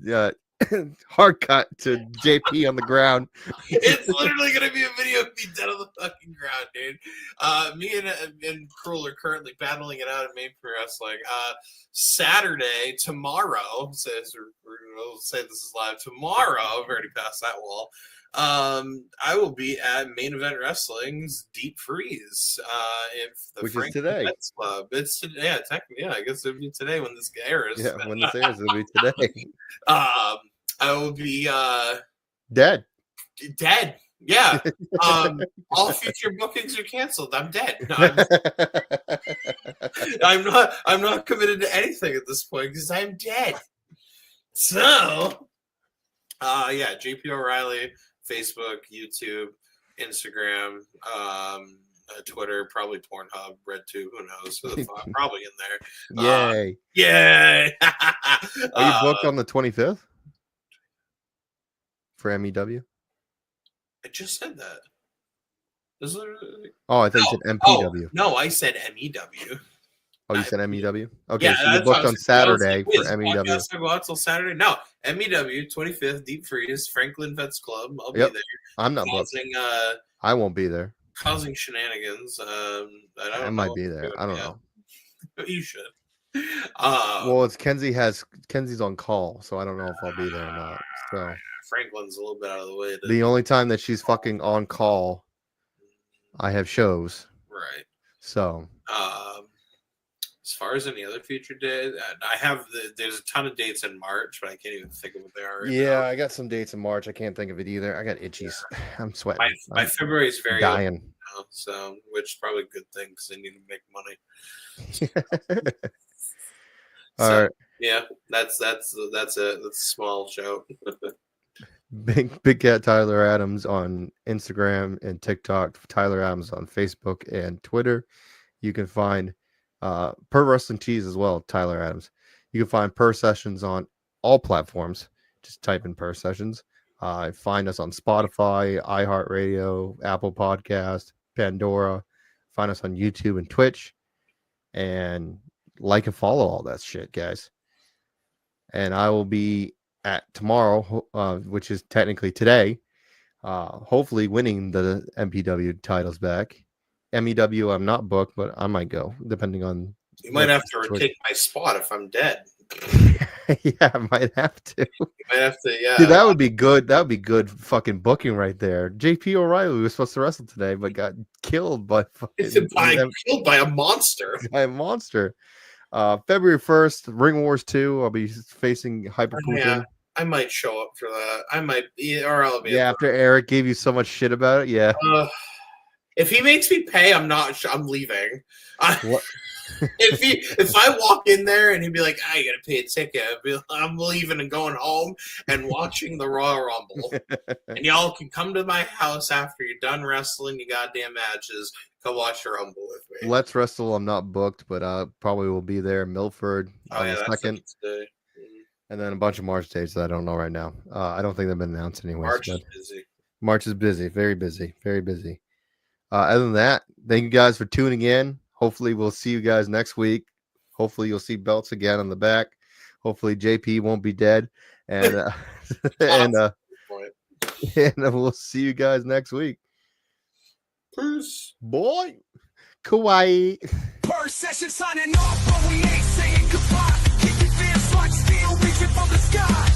hard cut to JP on the ground. It's literally gonna be a video of me dead on the fucking ground, dude. Me and KRULE are currently battling it out in Maine for wrestling. Saturday, tomorrow, we'll say this is live tomorrow. I've already passed that wall. I will be at Main Event Wrestling's Deep Freeze. Which is today. Club. It's today. Yeah, technically, yeah. I guess it'll be today when this airs. Yeah, when this airs, it'll be today. I will be dead. Dead. Yeah. All future bookings are canceled. I'm dead. No, I'm not committed to anything at this point because I'm dead. So, yeah, JP O'Reilly, Facebook, YouTube, Instagram, Twitter, probably Pornhub, RedTube, who knows? Who the fuck? Probably in there. Yay. Yay. Are you booked on the 25th? For MEW? I just said that. Oh, I think you said MPW. No, I said MEW. Oh, you said MEW? Okay, yeah, so you booked on Saturday for MEW. I go out till Saturday? No, MEW, 25th, Deep Freeze, Franklin Vets Club. I'll be there. I'm not booked. I won't be there. Causing shenanigans. I might be there. I don't know. You should. Well, it's Kenzie's on call, so I don't know if I'll be there or not. So Franklin's a little bit out of the way. The only time that she's fucking on call, I have shows. Right. So as far as any other future days, there's a ton of dates in March, but I can't even think of what they are. Yeah, I got some dates in March. I can't think of it either. I got itchies. Yeah. I'm sweating. My February is very dying. Now, so which is probably a good thing because I need to make money. All right. Yeah, that's a small show. Big Cat Tyler Adams on Instagram and TikTok. Tyler Adams on Facebook and Twitter. You can find Purr Wrestling Tees as well. Tyler Adams. You can find Purr Sessions on all platforms. Just type in Purr Sessions. Find us on Spotify, iHeart Radio, Apple Podcast, Pandora. Find us on YouTube and Twitch, and like and follow all that shit, guys. And I will be at tomorrow, which is technically today, hopefully winning the MPW titles back. MEW, I'm not booked, but I might go, depending on. You might have to take my spot if I'm dead. Yeah, I might have to. You might have to, yeah. Dude, that would be good. That would be good fucking booking right there. JP O'Reilly was supposed to wrestle today, but got killed by killed by a monster. By a monster. February 1st, Ring Wars 2. I'll be facing Hyper Putin. Yeah, I might show up for that. I might be, or I'll be. Yeah, after Eric gave you so much shit about it, yeah. If he makes me pay, I'm leaving. If I walk in there and he'd be like, you gotta pay a ticket, I'm leaving and going home and watching the Royal Rumble. And y'all can come to my house after you're done wrestling your goddamn matches. Come watch the Rumble with me. Let's Wrestle. I'm not booked, but I probably will be there. Milford on the 2nd. And then a bunch of March dates that I don't know right now. I don't think they've been announced anyway. March is busy. March is busy. Very busy. Very busy. Other than that, thank you guys for tuning in. Hopefully we'll see you guys next week. Hopefully you'll see belts again on the back. Hopefully JP won't be dead. And and we'll see you guys next week. Peace. Boy. Kawaii. Purr Session signing off, but we ain't saying goodbye. Keep your fans like steel reaching from the sky.